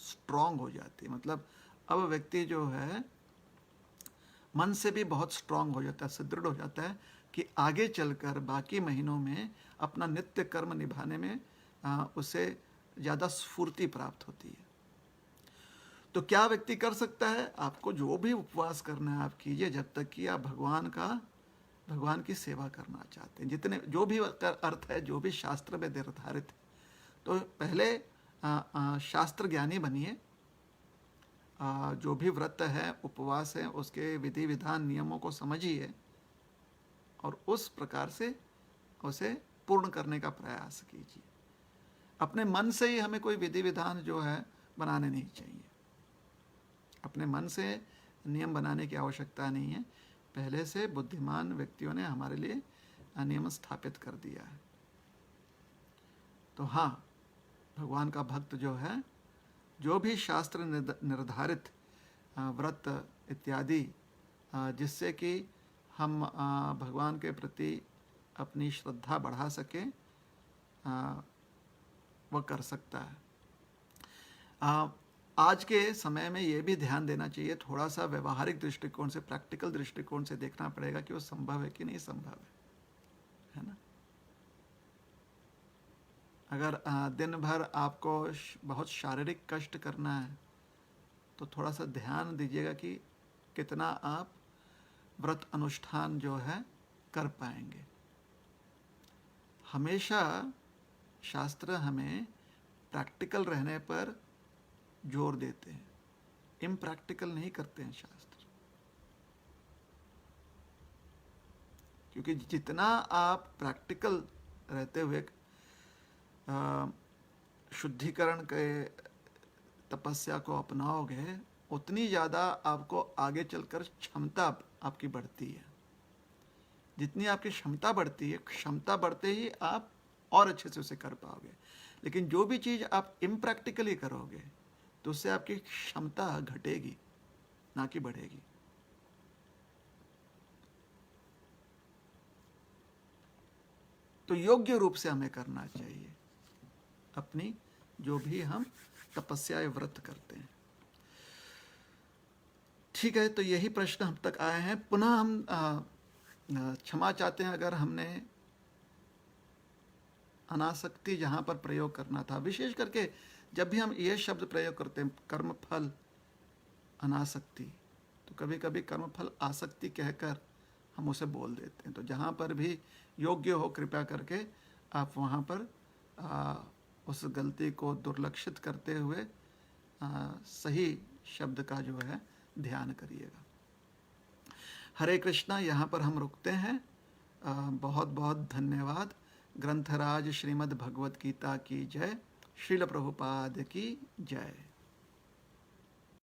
स्ट्रांग हो जाती है। मतलब अब व्यक्ति जो है मन से भी बहुत स्ट्रांग हो जाता है, सुदृढ़ हो जाता है कि आगे चलकर बाकी महीनों में अपना नित्य कर्म निभाने में उसे ज़्यादा स्फूर्ति प्राप्त होती है। तो क्या व्यक्ति कर सकता है? आपको जो भी उपवास करना है आप कीजिए, जब तक कि आप भगवान की सेवा करना चाहते हैं। जितने जो भी अर्थ है, जो भी शास्त्र में निर्धारित है, तो पहले शास्त्र ज्ञानी बनिए। जो भी व्रत है, उपवास है, उसके विधि विधान नियमों को समझिए और उस प्रकार से उसे पूर्ण करने का प्रयास कीजिए। अपने मन से ही हमें कोई विधि विधान जो है बनाने नहीं चाहिए। अपने मन से नियम बनाने की आवश्यकता नहीं है, पहले से बुद्धिमान व्यक्तियों ने हमारे लिए नियम स्थापित कर दिया है। तो हाँ, भगवान का भक्त जो है, जो भी शास्त्र निर्धारित व्रत इत्यादि जिससे कि हम भगवान के प्रति अपनी श्रद्धा बढ़ा सकें, वह कर सकता है। आज के समय में ये भी ध्यान देना चाहिए, थोड़ा सा व्यवहारिक दृष्टिकोण से, प्रैक्टिकल दृष्टिकोण से देखना पड़ेगा कि वो संभव है कि नहीं संभव है ना। अगर दिन भर आपको बहुत शारीरिक कष्ट करना है तो थोड़ा सा ध्यान दीजिएगा कि कितना आप व्रत अनुष्ठान जो है कर पाएंगे। हमेशा शास्त्र हमें प्रैक्टिकल रहने पर जोर देते हैं, इम्प्रैक्टिकल नहीं करते हैं शास्त्र। क्योंकि जितना आप प्रैक्टिकल रहते हुए शुद्धिकरण के तपस्या को अपनाओगे, उतनी ज़्यादा आपको आगे चलकर क्षमता आपकी बढ़ती है। जितनी आपकी क्षमता बढ़ती है, क्षमता बढ़ते ही आप और अच्छे से उसे कर पाओगे। लेकिन जो भी चीज़ आप इम्प्रैक्टिकली करोगे तो उससे आपकी क्षमता घटेगी, ना कि बढ़ेगी। तो योग्य रूप से हमें करना चाहिए अपनी जो भी हम तपस्या या व्रत करते हैं। ठीक है, तो यही प्रश्न हम तक आए हैं। पुनः हम क्षमा चाहते हैं अगर हमने अनासक्ति जहाँ पर प्रयोग करना था, विशेष करके जब भी हम ये शब्द प्रयोग करते हैं कर्मफल अनासक्ति, तो कभी कभी कर्मफल आसक्ति कहकर हम उसे बोल देते हैं। तो जहाँ पर भी योग्य हो, कृपया करके आप वहाँ पर उस गलती को दुर्लक्षित करते हुए सही शब्द का जो है ध्यान करिएगा। हरे कृष्णा, यहाँ पर हम रुकते हैं। बहुत बहुत धन्यवाद। ग्रंथराज श्रीमद् भगवत गीता की जय। श्रील प्रभुपाद की जय।